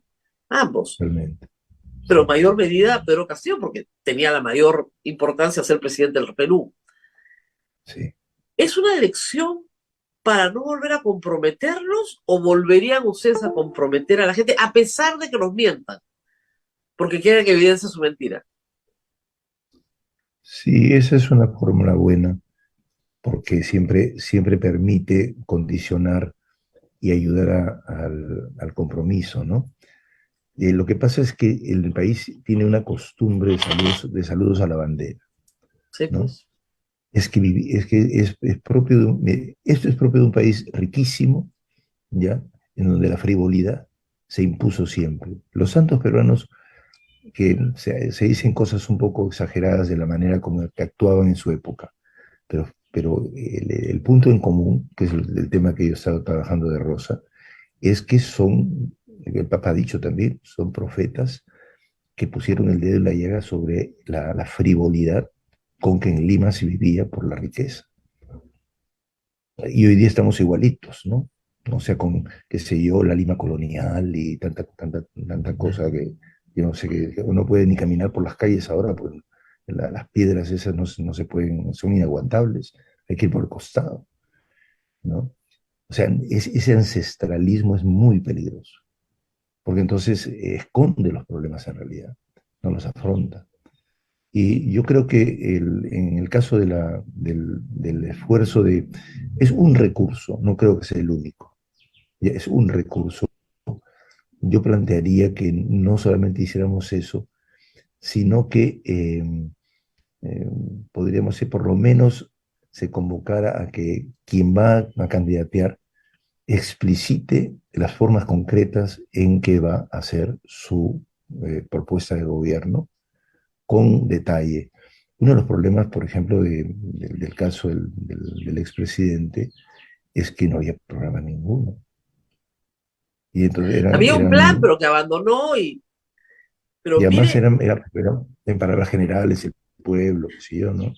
Ambos. realmente, Pero sí, en mayor medida Pedro Castillo, porque tenía la mayor importancia ser presidente del Perú. sí. ¿Es una elección para no volver a comprometernos o volverían ustedes a comprometer a la gente a pesar de que nos mientan? Porque quieren que evidencia su mentira. Sí, esa es una fórmula buena porque siempre permite condicionar y ayudar al compromiso, ¿no? Lo que pasa es que el país tiene una costumbre de saludos a la bandera, Sí, ¿no? pues. Es propio esto es propio de un país riquísimo, ¿ya? En donde la frivolidad se impuso siempre. Los santos peruanos que se dicen cosas un poco exageradas de la manera como que actuaban en su época, pero el punto en común, que es el tema que yo he estado trabajando de Rosa, es que el Papa ha dicho también, son profetas que pusieron el dedo en la llaga sobre la frivolidad con que en Lima se vivía por la riqueza. Y hoy día estamos igualitos, ¿no? O sea, con, qué sé yo, la Lima colonial y tanta cosa que yo no sé, que uno puede ni caminar por las calles ahora, pues las piedras esas no se pueden, son inaguantables, hay que ir por el costado, ¿no? O sea, ese ancestralismo es muy peligroso, porque entonces esconde los problemas en realidad, no los afronta. Y yo creo que en el caso del esfuerzo es un recurso, no creo que sea el único, ya es un recurso. Yo plantearía que no solamente hiciéramos eso, sino que eh, podríamos ser, por lo menos se convocara a que quien va a candidatear explicite las formas concretas en que va a hacer su propuesta de gobierno con detalle. Uno de los problemas, por ejemplo, del caso del expresidente es que no había programa ninguno. Y entonces Había un plan, pero que abandonó pero y además mire, eran en palabras generales, el pueblo, qué sé yo, ¿no?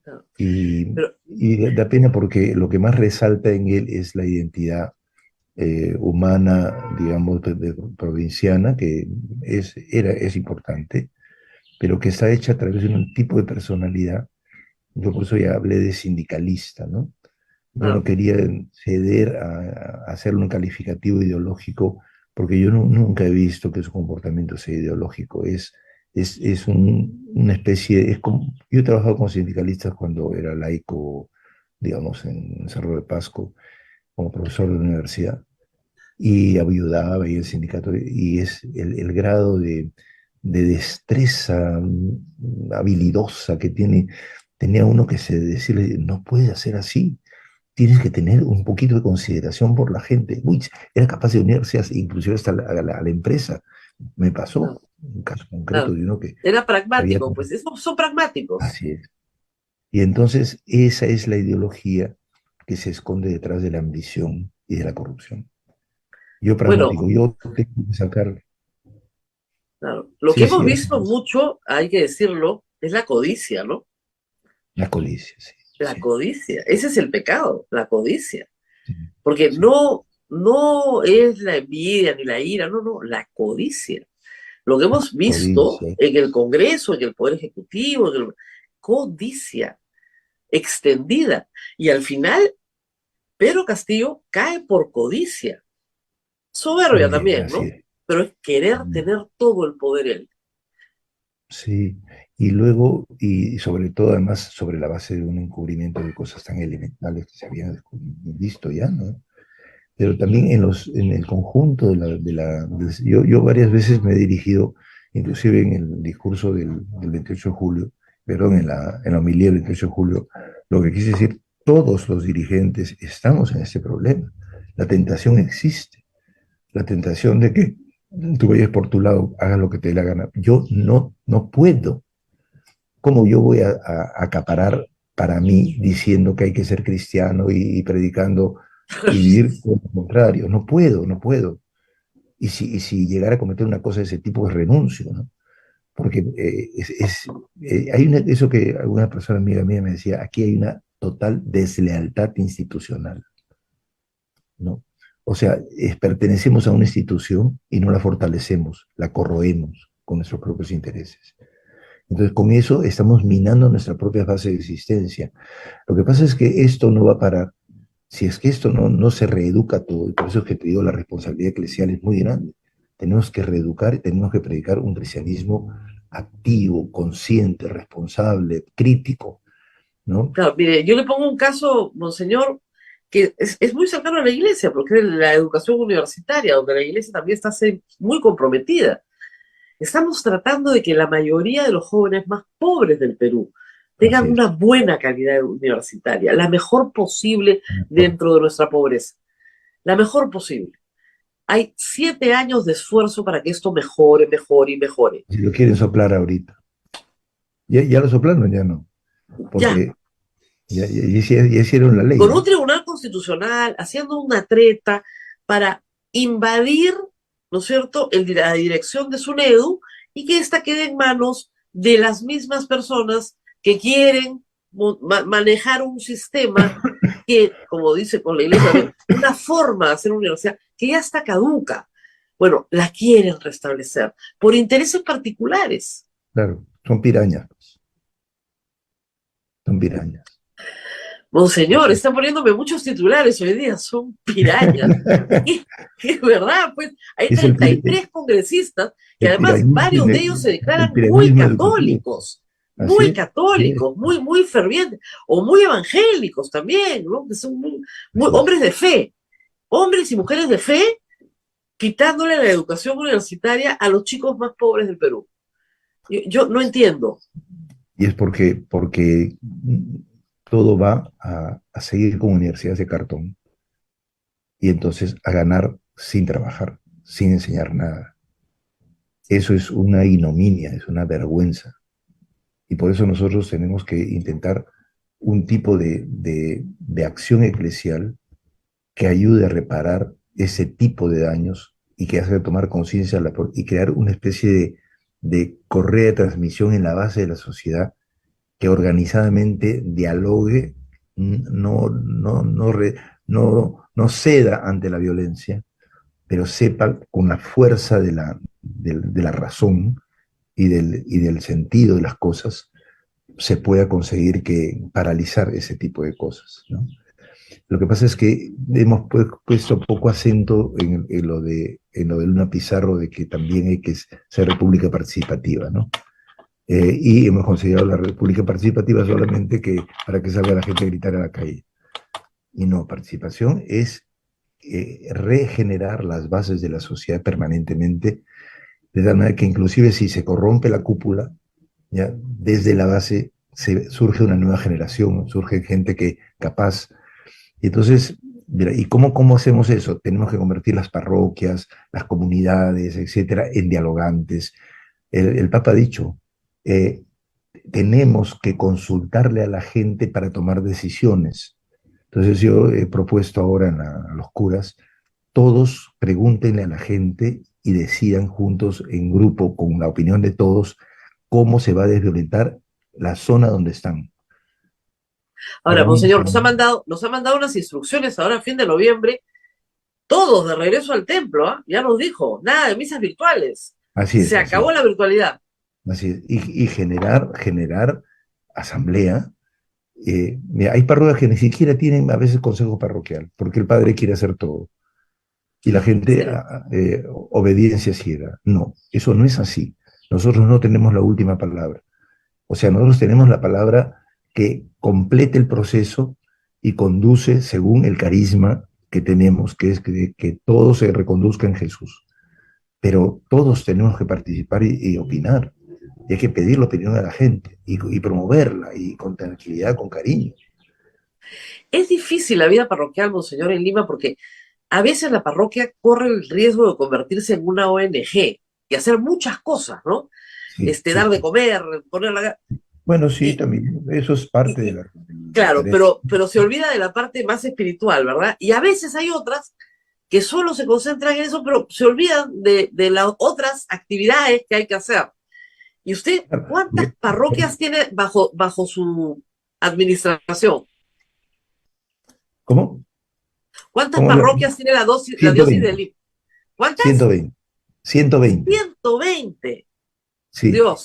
claro. Y, Pero, y da pena porque lo que más resalta en él es la identidad humana, digamos, provinciana, que es importante, pero que está hecha a través de un tipo de personalidad. Yo por eso ya hablé de sindicalista, ¿no? Yo no claro, quería ceder a hacerle un calificativo ideológico, porque yo nunca he visto que su comportamiento sea ideológico. Es una especie, es como, yo he trabajado con sindicalistas cuando era laico, digamos, en Cerro de Pasco, como profesor de universidad, y ayudaba y el sindicato, y es el grado de destreza habilidosa que tenía uno que se decirle, no puedes hacer así, tienes que tener un poquito de consideración por la gente. Uy, era capaz de unirse inclusive hasta a la empresa. Me pasó claro, un caso concreto claro. de uno que Era había... pragmático, pues son pragmáticos. Así es. Y entonces esa es la ideología que se esconde detrás de la ambición y de la corrupción. Yo Bueno, pragmático, yo tengo que sacar... claro. Lo que Sí, hemos sí, así visto es. mucho, hay que decirlo, es la codicia, ¿no? La codicia, sí, La sí, codicia. Ese es el pecado, la codicia. sí, Porque sí. no es la envidia ni la ira, no, la codicia. Lo que hemos visto Codicia. en el Congreso, en el Poder Ejecutivo, codicia extendida. Y al final, Pedro Castillo cae por codicia. Soberbia también, Así ¿no? es. Pero es querer tener todo el poder él. Sí, y luego, y sobre todo además sobre la base de un encubrimiento de cosas tan elementales que se habían visto ya, ¿no? Pero también en el conjunto yo varias veces me he dirigido, inclusive en el discurso del 28 de julio, perdón, en la homilía del 28 de julio, lo que quise decir, todos los dirigentes estamos en este problema. La tentación existe, la tentación de que tú vayas por tu lado, hagas lo que te dé la gana. Yo no puedo. ¿Cómo yo voy a acaparar para mí diciendo que hay que ser cristiano y predicando y vivir por lo contrario? No puedo, no puedo. Y si llegara a cometer una cosa de ese tipo, pues renuncio, ¿no? Porque hay eso que alguna persona amiga mía me decía, aquí hay una total deslealtad institucional, ¿no? O sea, pertenecemos a una institución y no la fortalecemos, la corroemos con nuestros propios intereses. Entonces, con eso estamos minando nuestra propia fase de existencia. Lo que pasa es que esto no va a parar. Si es que esto no se reeduca todo, y por eso es que te digo, la responsabilidad eclesial es muy grande. Tenemos que reeducar y tenemos que predicar un cristianismo activo, consciente, responsable, crítico, ¿no? Claro, mire, yo le pongo un caso, monseñor, que es muy cercano a la iglesia, porque es la educación universitaria, donde la iglesia también está muy comprometida. Estamos tratando de que la mayoría de los jóvenes más pobres del Perú Así tengan es. una buena calidad universitaria, la mejor posible dentro de nuestra pobreza, la mejor posible. Hay 7 años de esfuerzo para que esto mejore, mejore y mejore. Si lo quieren soplar ahorita. Ya lo soplaron, ya no. Ya, Porque ya hicieron la ley, con un ¿no? tribunal constitucional haciendo una treta para invadir, ¿no es cierto?, la dirección de SUNEDU y que ésta quede en manos de las mismas personas que quieren manejar un sistema que, como dice con la iglesia también, una forma de hacer universidad que ya está caduca. Bueno, la quieren restablecer por intereses particulares. Claro, son pirañas, son pirañas. Monseñor, Así es. están poniéndome muchos titulares hoy día, son pirañas. Es verdad, pues hay Es 33 congresistas que el además pirañismo, varios de ellos se el declaran pirañismo educativo. Así muy es, así es, católicos, muy fervientes, o muy evangélicos también, ¿no? Que son así es. hombres de fe, hombres y mujeres de fe, quitándole la educación universitaria a los chicos más pobres del Perú. Yo no entiendo. Y es porque todo va a seguir con universidades de cartón y entonces a ganar sin trabajar, sin enseñar nada. Eso es una ignominia, es una vergüenza. Y por eso nosotros tenemos que intentar un tipo de acción eclesial que ayude a reparar ese tipo de daños y que haga tomar conciencia y crear una especie de correa de transmisión en la base de la sociedad que organizadamente dialogue, no ceda ante la violencia, pero sepa con la fuerza de la razón y del sentido de las cosas, se pueda conseguir paralizar ese tipo de cosas, ¿no? Lo que pasa es que hemos puesto poco acento en lo de Luna Pizarro, de que también hay que ser república participativa, ¿no? Y hemos considerado la república participativa solamente para que salga la gente a gritar a la calle. Y no, participación es regenerar las bases de la sociedad permanentemente, de tal manera que inclusive si se corrompe la cúpula, ya desde la base surge una nueva generación, surge gente capaz. Y entonces, mira, ¿y cómo hacemos eso? Tenemos que convertir las parroquias, las comunidades, etcétera, en dialogantes. El Papa ha dicho, eh, tenemos que consultarle a la gente para tomar decisiones. Entonces yo he propuesto ahora a los curas, todos pregúntenle a la gente y decidan juntos en grupo, con la opinión de todos, cómo se va a desviolentar la zona donde están. Ahora, Ahora monseñor, mismo, nos ha mandado unas instrucciones ahora a fin de noviembre, todos de regreso al templo, ¿ah? Ya nos dijo, nada de misas virtuales. así es, Se así acabó es, la virtualidad. así es. Y generar asamblea. Mira, hay parroquias que ni siquiera tienen a veces consejo parroquial, porque el padre quiere hacer todo. Y la gente, Sí. obediencia ciega. No, eso no es así. Nosotros no tenemos la última palabra. O sea, nosotros tenemos la palabra que complete el proceso y conduce según el carisma que tenemos, que es que todo se reconduzca en Jesús. Pero todos tenemos que participar y opinar. Y hay que pedir la opinión a la gente y promoverla y con tranquilidad, con cariño. Es difícil la vida parroquial, monseñor, en Lima, porque a veces la parroquia corre el riesgo de convertirse en una ONG y hacer muchas cosas, ¿no? Sí, sí, Dar de sí. comer, poner la... Bueno, sí, Y, también. Eso es parte y, de y, la claro, tarea. pero se olvida de la parte más espiritual, ¿verdad? Y a veces hay otras que solo se concentran en eso, pero se olvidan de las otras actividades que hay que hacer. ¿Y usted cuántas parroquias tiene bajo su administración? ¿Cómo? ¿Cuántas ¿Cómo parroquias tiene la diócesis de 120, Lima? ¿Cuántas? 120, 120, 120. sí. Y Dios.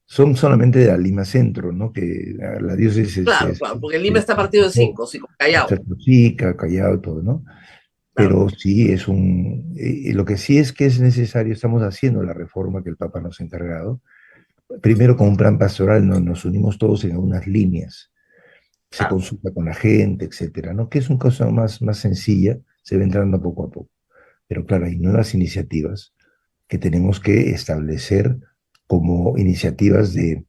son solamente de la Lima Centro, ¿no? Que la diócesis Claro, claro, porque Lima está partido en cinco, sí, como Callao. Chica, Callao, todo, ¿no? Claro. Pero sí lo que sí es que es necesario, estamos haciendo la reforma que el Papa nos ha encargado. Primero con un plan pastoral nos unimos todos en algunas líneas, se Claro. consulta con la gente, etcétera, ¿no? Que es una cosa más sencilla, se va entrando poco a poco. Pero claro, hay nuevas iniciativas que tenemos que establecer como iniciativas de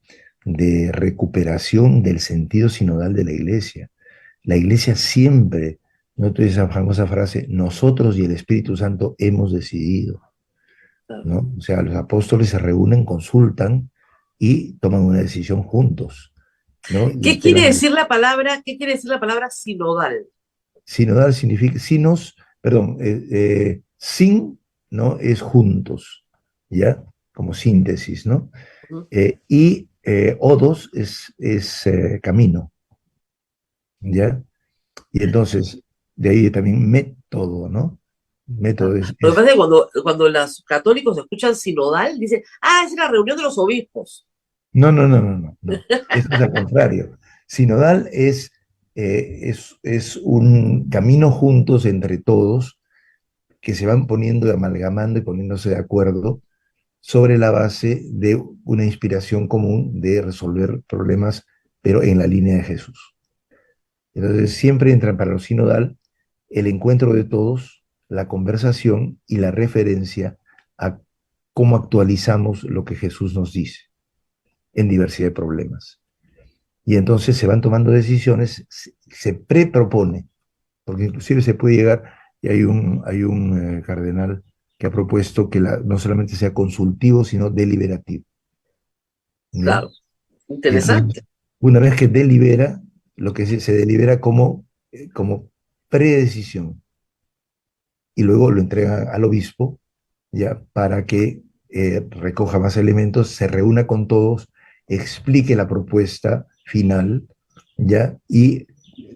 recuperación del sentido sinodal de la Iglesia. La Iglesia siempre, no te esa famosa frase, nosotros y el Espíritu Santo hemos decidido, Claro. ¿no? O sea, los apóstoles se reúnen, consultan y toman una decisión juntos, ¿no? Y esperan. ¿Qué quiere decir la palabra sinodal? Sinodal significa, sin, ¿no? Es juntos, ¿ya? Como síntesis, ¿no? Ujú. Odos es camino, ¿ya? Y entonces, de ahí también método, ¿no? Claro. Método Lo que pasa es que cuando los católicos escuchan sinodal, dicen, es la reunión de los obispos. no, no, no, no, no, no. Eso es al contrario. Sinodal es un camino juntos entre todos que se van poniendo, amalgamando y poniéndose de acuerdo sobre la base de una inspiración común de resolver problemas, pero en la línea de Jesús. Entonces, siempre entra para lo sinodal el encuentro de todos, la conversación y la referencia a cómo actualizamos lo que Jesús nos dice en diversidad de problemas. Y entonces se van tomando decisiones, se prepropone, porque inclusive se puede llegar, y hay un cardenal que ha propuesto que no solamente sea consultivo, sino deliberativo. ¿Ya? Claro, Y entonces, interesante. una vez que delibera, lo que se delibera como predecisión, y luego lo entrega al obispo, ya, para que recoja más elementos, se reúna con todos explique la propuesta final, ¿ya? Y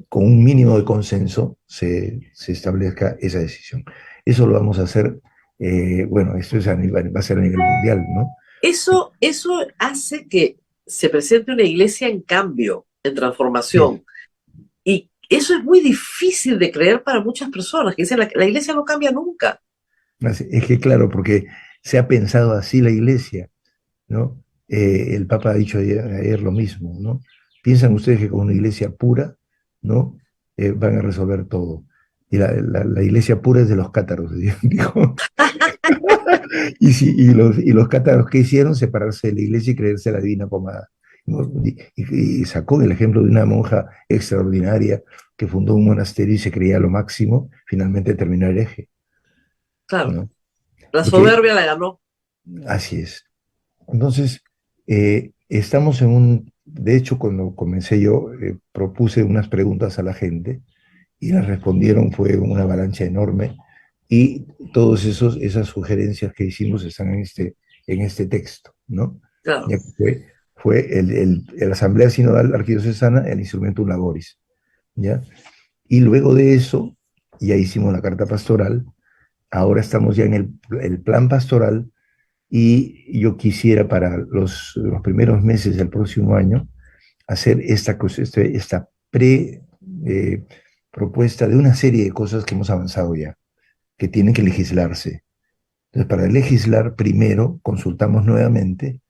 con un mínimo de consenso se establezca esa decisión. Eso lo vamos a hacer, bueno, esto es va a ser a nivel mundial, ¿no? Eso hace que se presente una iglesia en cambio, en Sí. transformación. Y eso es muy difícil de creer para muchas personas, que dicen la iglesia no cambia nunca. Es que claro, porque se ha pensado así la iglesia, ¿no? El Papa ha dicho ayer lo mismo, ¿no? ¿Piensan ustedes que con una iglesia pura, ¿no? Van a resolver todo? Y la iglesia pura es de los cátaros, dijo. Y los cátaros, ¿qué hicieron? Separarse de la iglesia y creerse la divina pomada. Y sacó el ejemplo de una monja extraordinaria que fundó un monasterio y se creía lo máximo, finalmente terminó hereje, Claro, ¿no? la Porque soberbia la ganó. así es. Entonces, estamos de hecho, cuando comencé yo, propuse unas preguntas a la gente y las respondieron, fue una avalancha enorme y todas esas sugerencias que hicimos están en este texto, ¿no? Claro. Ya que fue la Asamblea Sinodal Arquidiocesana, el Instrumentum Laboris, ¿ya? Y luego de eso, ya hicimos la carta pastoral, ahora estamos ya en el plan pastoral y yo quisiera para los primeros meses del próximo año hacer esta propuesta de una serie de cosas que hemos avanzado ya, que tienen que legislarse. Entonces, para legislar, primero consultamos nuevamente,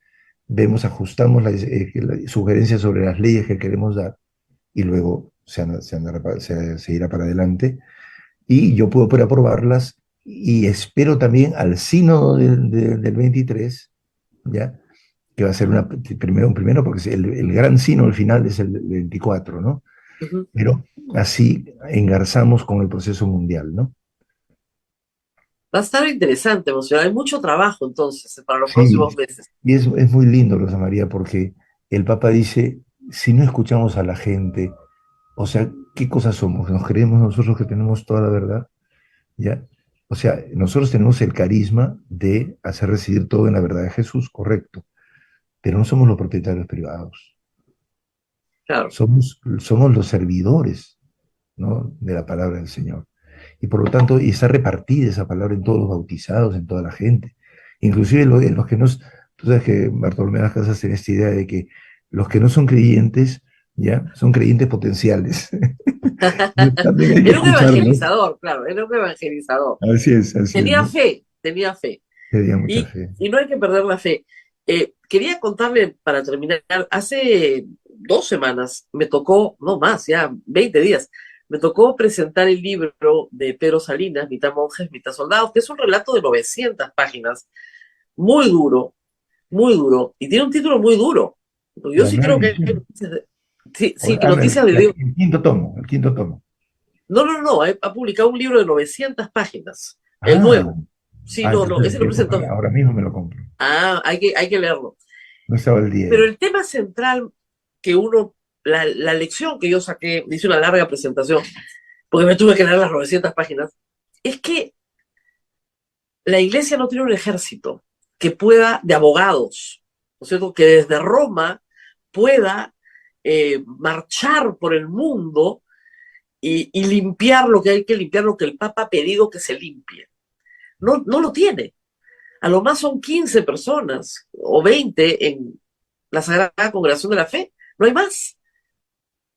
vemos, ajustamos las sugerencias sobre las leyes que queremos dar y luego se irá para adelante. Y yo puedo poder aprobarlas y espero también al sínodo del 23, ¿ya? Que va a ser un primero porque el gran sínodo al final es el 24, ¿no? Ujú. Pero así engarzamos con el proceso mundial, ¿no? Va a estar interesante, emocionante. Hay mucho trabajo entonces para los Sí, próximos meses. y es muy lindo, Rosa María, porque el Papa dice, si no escuchamos a la gente, o sea, ¿qué cosas somos? ¿Nos creemos nosotros que tenemos toda la verdad? ¿Ya? O sea, nosotros tenemos el carisma de hacer residir todo en la verdad de Jesús, correcto, pero no somos los propietarios privados, Claro. somos los servidores, ¿no? De la palabra del Señor. Y por lo tanto, y está repartida esa palabra en todos los bautizados, en toda la gente. Inclusive en los que no, tú sabes que Bartolomé de las Casas tiene esta idea de que los que no son creyentes, ya, son creyentes potenciales. También hay que Era un escucharlos. evangelizador, claro, era un evangelizador. Así es, Tenía ¿no? fe, tenía fe. Tenía mucha Y, fe. y no hay que perder la fe. Quería contarle, para terminar, hace 2 semanas me tocó, no más, ya 20 días, me tocó presentar el libro de Pedro Salinas, Mitad monjes, mitad soldados, que es un relato de 900 páginas, muy duro, y tiene un título muy duro. Porque yo La sí nueva creo que hay edición. noticias sí, O- sí, que ah, no, noticias de Dios. el quinto tomo, el quinto tomo. No, no, no, ha publicado un libro de 900 páginas, el Ah, nuevo. Sí, no, no, entonces ese lo presentó. ahora mismo me lo compro. Hay que leerlo. No estaba el día Pero ahí. el tema central que la lección que yo saqué, hice una larga presentación, porque me tuve que leer las 900 páginas, es que la iglesia no tiene un ejército que pueda, de abogados, ¿no es cierto?, que desde Roma pueda marchar por el mundo y limpiar lo que hay que limpiar, lo que el Papa ha pedido que se limpie. No, no lo tiene. A lo más son 15 personas o 20 en la Sagrada Congregación de la Fe. No hay más.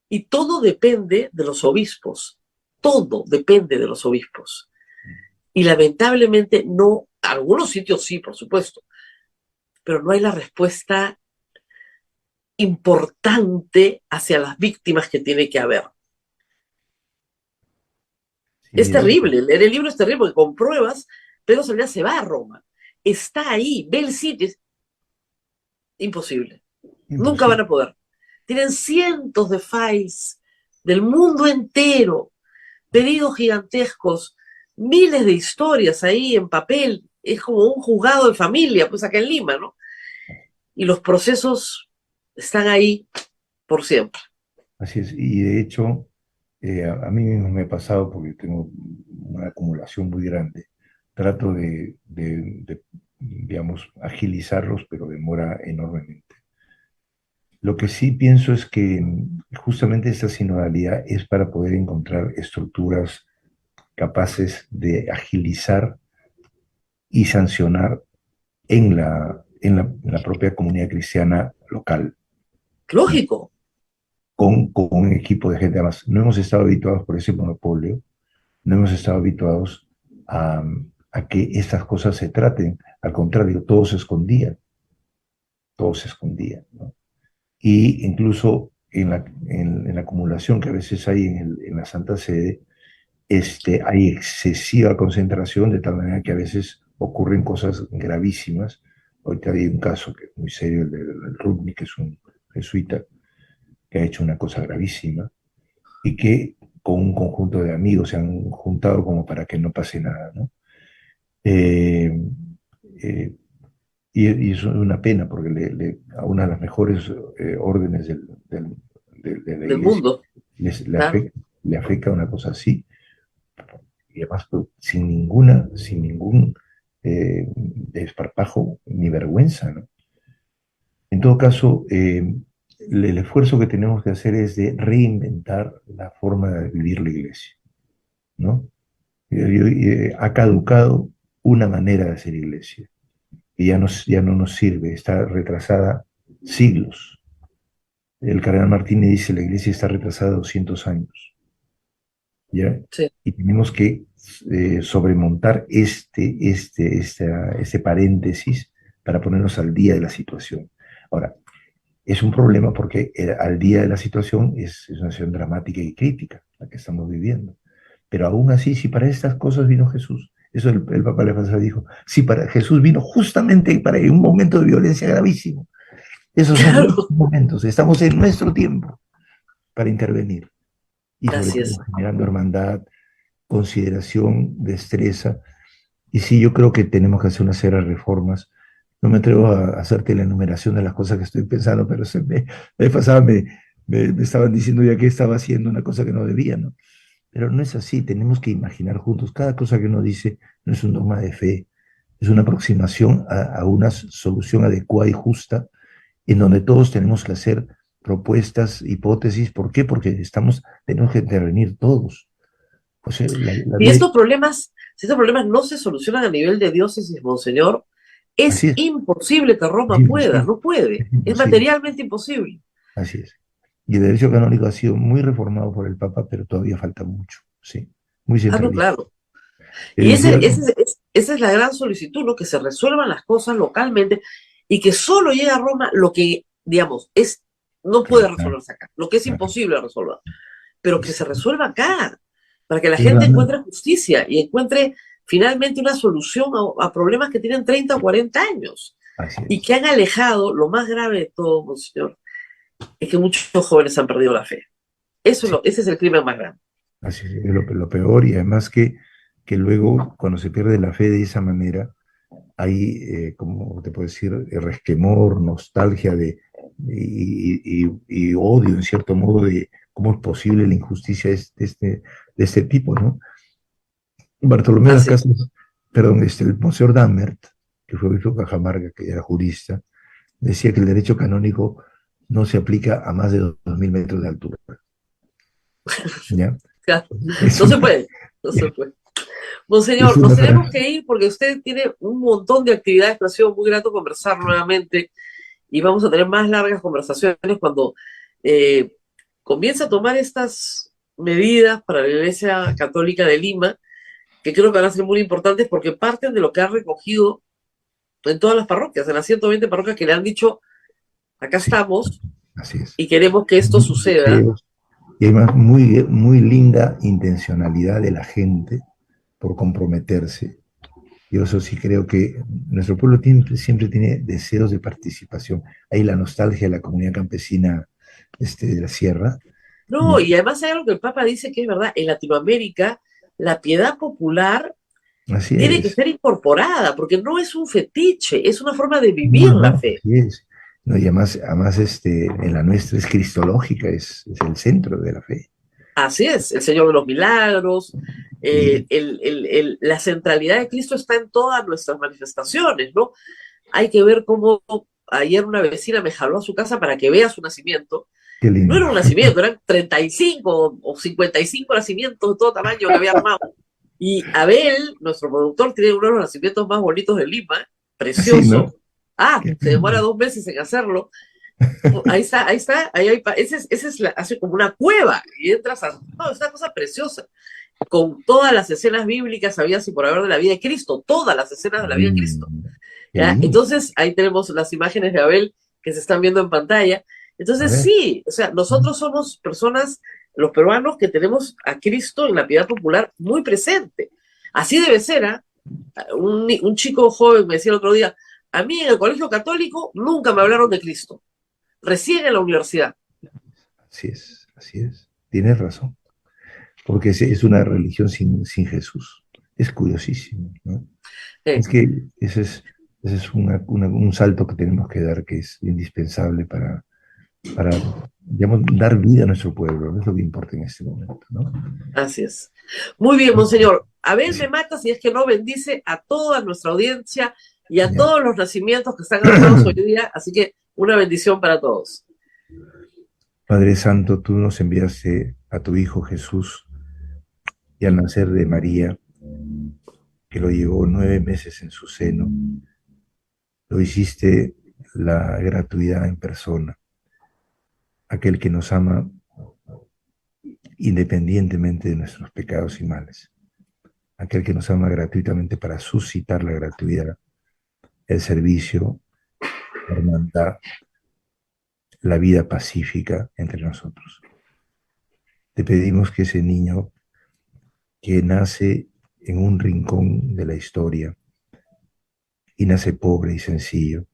Y todo depende de los obispos. Todo depende de los obispos. Y lamentablemente no, algunos sitios sí, por supuesto, pero no hay la respuesta importante hacia las víctimas que tiene que haber. Es Sí, terrible, leer el libro es terrible, porque con pruebas, Pedro Salinas se va a Roma, está ahí, ve el sitio, es imposible. Nunca van imposible. a poder. Tienen cientos de files del mundo entero, pedidos gigantescos, miles de historias ahí en papel. Es como un juzgado de familia, pues acá en Lima, ¿no? Y los procesos están ahí por siempre. Así es. Y de hecho, a mí mismo me ha pasado porque tengo una acumulación muy grande. Trato digamos, agilizarlos, pero demora enormemente. Lo que sí pienso es que justamente esta sinodalidad es para poder encontrar estructuras capaces de agilizar y sancionar en la propia comunidad cristiana local, ¿no? Lógico. Con un equipo de gente. Además, no hemos estado habituados por ese monopolio, no hemos estado habituados a, a que estas cosas se traten. Al contrario, todo se escondía, ¿no? Y incluso en la acumulación que a veces hay en la Santa Sede, hay excesiva concentración, de tal manera que a veces ocurren cosas gravísimas. Ahorita hay un caso que es muy serio, el del Rubni, que es un jesuita, que ha hecho una cosa gravísima, y que con un conjunto de amigos se han juntado como para que no pase nada, ¿no? Eh, eh, y eso es una pena, porque a una de las mejores órdenes de la Del iglesia mundo, le claro. afecta una cosa así, y además pues, sin ningún desparpajo ni vergüenza, ¿no? En todo caso, el esfuerzo que tenemos que hacer es de reinventar la forma de vivir la iglesia, ¿no? Ha caducado una manera de hacer iglesia, que ya no nos sirve, está retrasada siglos. El cardenal Martínez dice, la iglesia está retrasada 200 años, ¿ya? Sí. Y tenemos que sobremontar este paréntesis para ponernos al día de la situación. Ahora, es un problema porque al día de la situación es una situación dramática y crítica la que estamos viviendo. Pero aún así, si para estas cosas vino Jesús, eso el Papa Le Pasada dijo, si para Jesús vino justamente para un momento de violencia gravísimo, esos son Claro, nuestros momentos, estamos en nuestro tiempo para intervenir y sobre así todo es. generando hermandad, consideración, destreza. Y sí, yo creo que tenemos que hacer una serie de reformas. No me atrevo a hacerte la enumeración de las cosas que estoy pensando, pero la vez pasada me estaban diciendo ya que estaba haciendo una cosa que no debía, ¿no? Pero no es así, tenemos que imaginar juntos. Cada cosa que uno dice no es un dogma de fe, es una aproximación a una solución adecuada y justa, en donde todos tenemos que hacer propuestas, hipótesis. ¿Por qué? Porque tenemos que intervenir todos. O sea, la Y vida es si estos problemas no se solucionan a nivel de diócesis, monseñor, así, es imposible que es Roma pueda, imposible, no puede. es Es imposible, materialmente imposible. así es. Y el derecho canónico ha sido muy reformado por el Papa, pero todavía falta mucho, sí, muy Ah, no, centralista. claro. Te Y decía, esa es la gran solicitud, ¿no? Que se resuelvan las cosas localmente y que solo llegue a Roma lo que, digamos, no puede claro, resolverse acá, lo que es claro. imposible resolver, pero que se resuelva acá, para que la gente Irlanda, encuentre justicia y encuentre finalmente una solución a problemas que tienen 30 o 40 años así y es. que han alejado, lo más grave de todo, monseñor, es que muchos jóvenes han perdido la fe. Sí, Ese es el crimen más grande. así es lo peor, y además que luego cuando se pierde la fe de esa manera, hay, como te puedo decir, resquemor, nostalgia y odio, en cierto modo, de cómo es posible la injusticia de este tipo, ¿no? Bartolomé de las Así es. Casas, perdón, el Monseñor Dambert, que fue obispo de Cajamarca, que era jurista, decía que el derecho canónico no se aplica a más de 2.000 metros de altura, ¿ya? Claro. Es No se una, puede, no se puede. es Monseñor, nos una tenemos frase. que ir porque usted tiene un montón de actividades, pero ha sido muy grato conversar nuevamente y vamos a tener más largas conversaciones cuando eh, comience a tomar estas medidas para la Iglesia Católica de Lima, que creo que van a ser muy importantes porque parten de lo que ha recogido en todas las parroquias, en las 120 parroquias que le han dicho, acá Sí, estamos así es. y queremos que esto Muchos suceda. deseos, y además muy linda intencionalidad de la gente por comprometerse. Yo eso sí creo que nuestro pueblo siempre tiene deseos de participación. Hay la nostalgia de la comunidad campesina de la sierra. No, ¿Ya? y además hay algo que el Papa dice que es verdad, en Latinoamérica la piedad popular Así tiene que es. ser incorporada, porque no es un fetiche, es una forma de No, vivir no, la no, fe. así es. No, y además en la nuestra es cristológica, es el centro de la fe. Así es, el Señor de los Milagros, Y la centralidad de Cristo está en todas nuestras manifestaciones, ¿no? Hay que ver cómo ayer una vecina me jaló a su casa para que vea su nacimiento. Qué lindo. No era un nacimiento, eran 35 o 55 nacimientos de todo tamaño que había armado. Y Abel, nuestro productor, tiene uno de los nacimientos más bonitos de Lima, precioso. Sí, ¿no? Se demora 2 meses en hacerlo. Ahí está, ese es hace como una cueva y entras a... No, es una cosa preciosa, con todas las escenas bíblicas habidas y por haber de la vida de Cristo, todas las escenas de la vida de Cristo. ¿Ya? Entonces, ahí tenemos las imágenes de Abel que se están viendo en pantalla. Entonces, sí, o sea, nosotros somos personas, los peruanos, que tenemos a Cristo en la piedad popular muy presente. Así debe ser, ¿eh? Un chico joven me decía el otro día, a mí en el colegio católico nunca me hablaron de Cristo, recién en la universidad. Así es, tienes razón, porque es una religión sin Jesús. Es curiosísimo, ¿no? Es que ese es un salto que tenemos que dar, que es indispensable para digamos, dar vida a nuestro pueblo, ¿no? Es lo que importa en este momento, ¿no? Así es. Muy bien, monseñor. Abel me mata si es que no bendice a toda nuestra audiencia y a todos los nacimientos que están anotados hoy día, así que una bendición para todos. Padre Santo, tú nos enviaste a tu Hijo Jesús y al nacer de María, que lo llevó 9 meses en su seno, lo hiciste la gratuidad en persona, aquel que nos ama independientemente de nuestros pecados y males, aquel que nos ama gratuitamente para suscitar la gratuidad, el servicio, la hermandad, la vida pacífica entre nosotros. Te pedimos que ese niño que nace en un rincón de la historia y nace pobre y sencillo,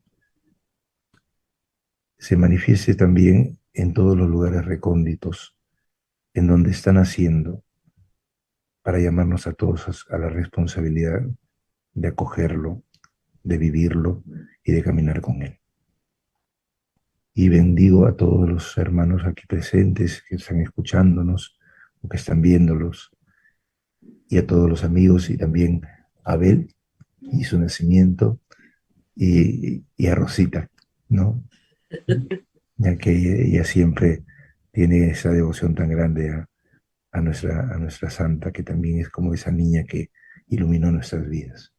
se manifieste también en todos los lugares recónditos en donde está naciendo, para llamarnos a todos a la responsabilidad de acogerlo, de vivirlo y de caminar con él. Y bendigo a todos los hermanos aquí presentes que están escuchándonos o que están viéndolos, y a todos los amigos, y también a Abel y su nacimiento, y a Rosita, ¿no? Ya que ella siempre tiene esa devoción tan grande a nuestra santa, que también es como esa niña que iluminó nuestras vidas.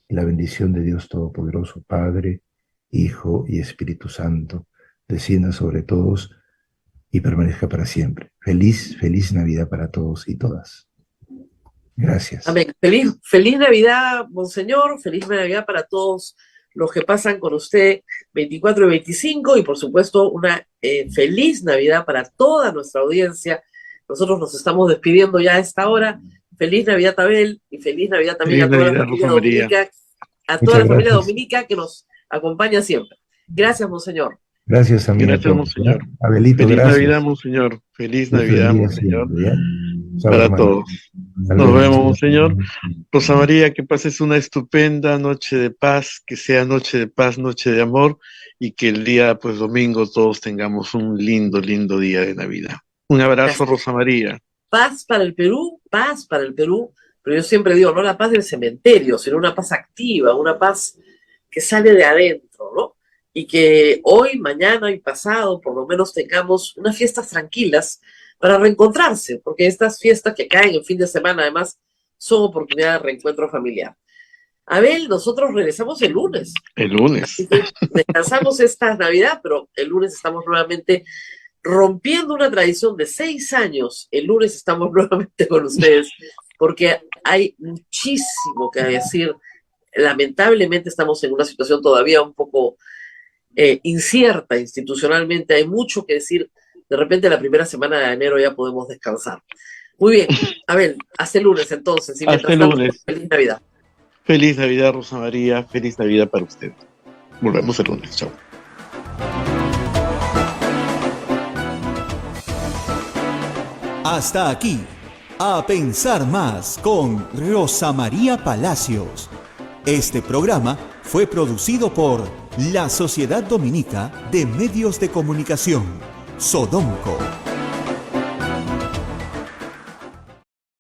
Y la bendición de Dios Todopoderoso, Padre, Hijo y Espíritu Santo, descienda sobre todos y permanezca para siempre. Feliz Navidad para todos y todas. Gracias. Amén. Feliz Navidad, monseñor. Feliz Navidad para todos los que pasan con usted 24 y 25, y por supuesto una feliz Navidad para toda nuestra audiencia. Nosotros nos estamos despidiendo ya a esta hora. Feliz Navidad, Abel, y feliz Navidad también a toda la familia dominica, dominica que nos acompaña siempre. Gracias, monseñor. Gracias, amigo. Gracias, monseñor. Abelito, feliz gracias. Navidad, monseñor. Feliz Navidad, monseñor. Para hermano. todos. Nos vemos, monseñor. Rosa María, que pases una estupenda noche de paz, que sea noche de paz, noche de amor, y que el día, pues domingo, todos tengamos un lindo día de Navidad. Un abrazo, Rosa María. Paz para el Perú, pero yo siempre digo, no la paz del cementerio, sino una paz activa, una paz que sale de adentro, ¿no? Y que hoy, mañana y pasado, por lo menos tengamos unas fiestas tranquilas para reencontrarse, porque estas fiestas que caen en fin de semana, además, son oportunidad de reencuentro familiar. Abel, nosotros regresamos el lunes. El lunes. Descansamos esta Navidad, pero el lunes estamos nuevamente rompiendo una tradición de 6 años. El lunes estamos nuevamente con ustedes, porque hay muchísimo que decir. Lamentablemente estamos en una situación todavía un poco incierta institucionalmente, hay mucho que decir. De repente la primera semana de enero ya podemos descansar. Muy bien, Abel, hasta el lunes entonces. Y hasta el lunes. Feliz Navidad. Feliz Navidad, Rosa María. Feliz Navidad para usted. Volvemos el lunes. Chao. Hasta aquí, A Pensar Más con Rosa María Palacios. Este programa fue producido por la Sociedad Dominica de Medios de Comunicación, Sodomco.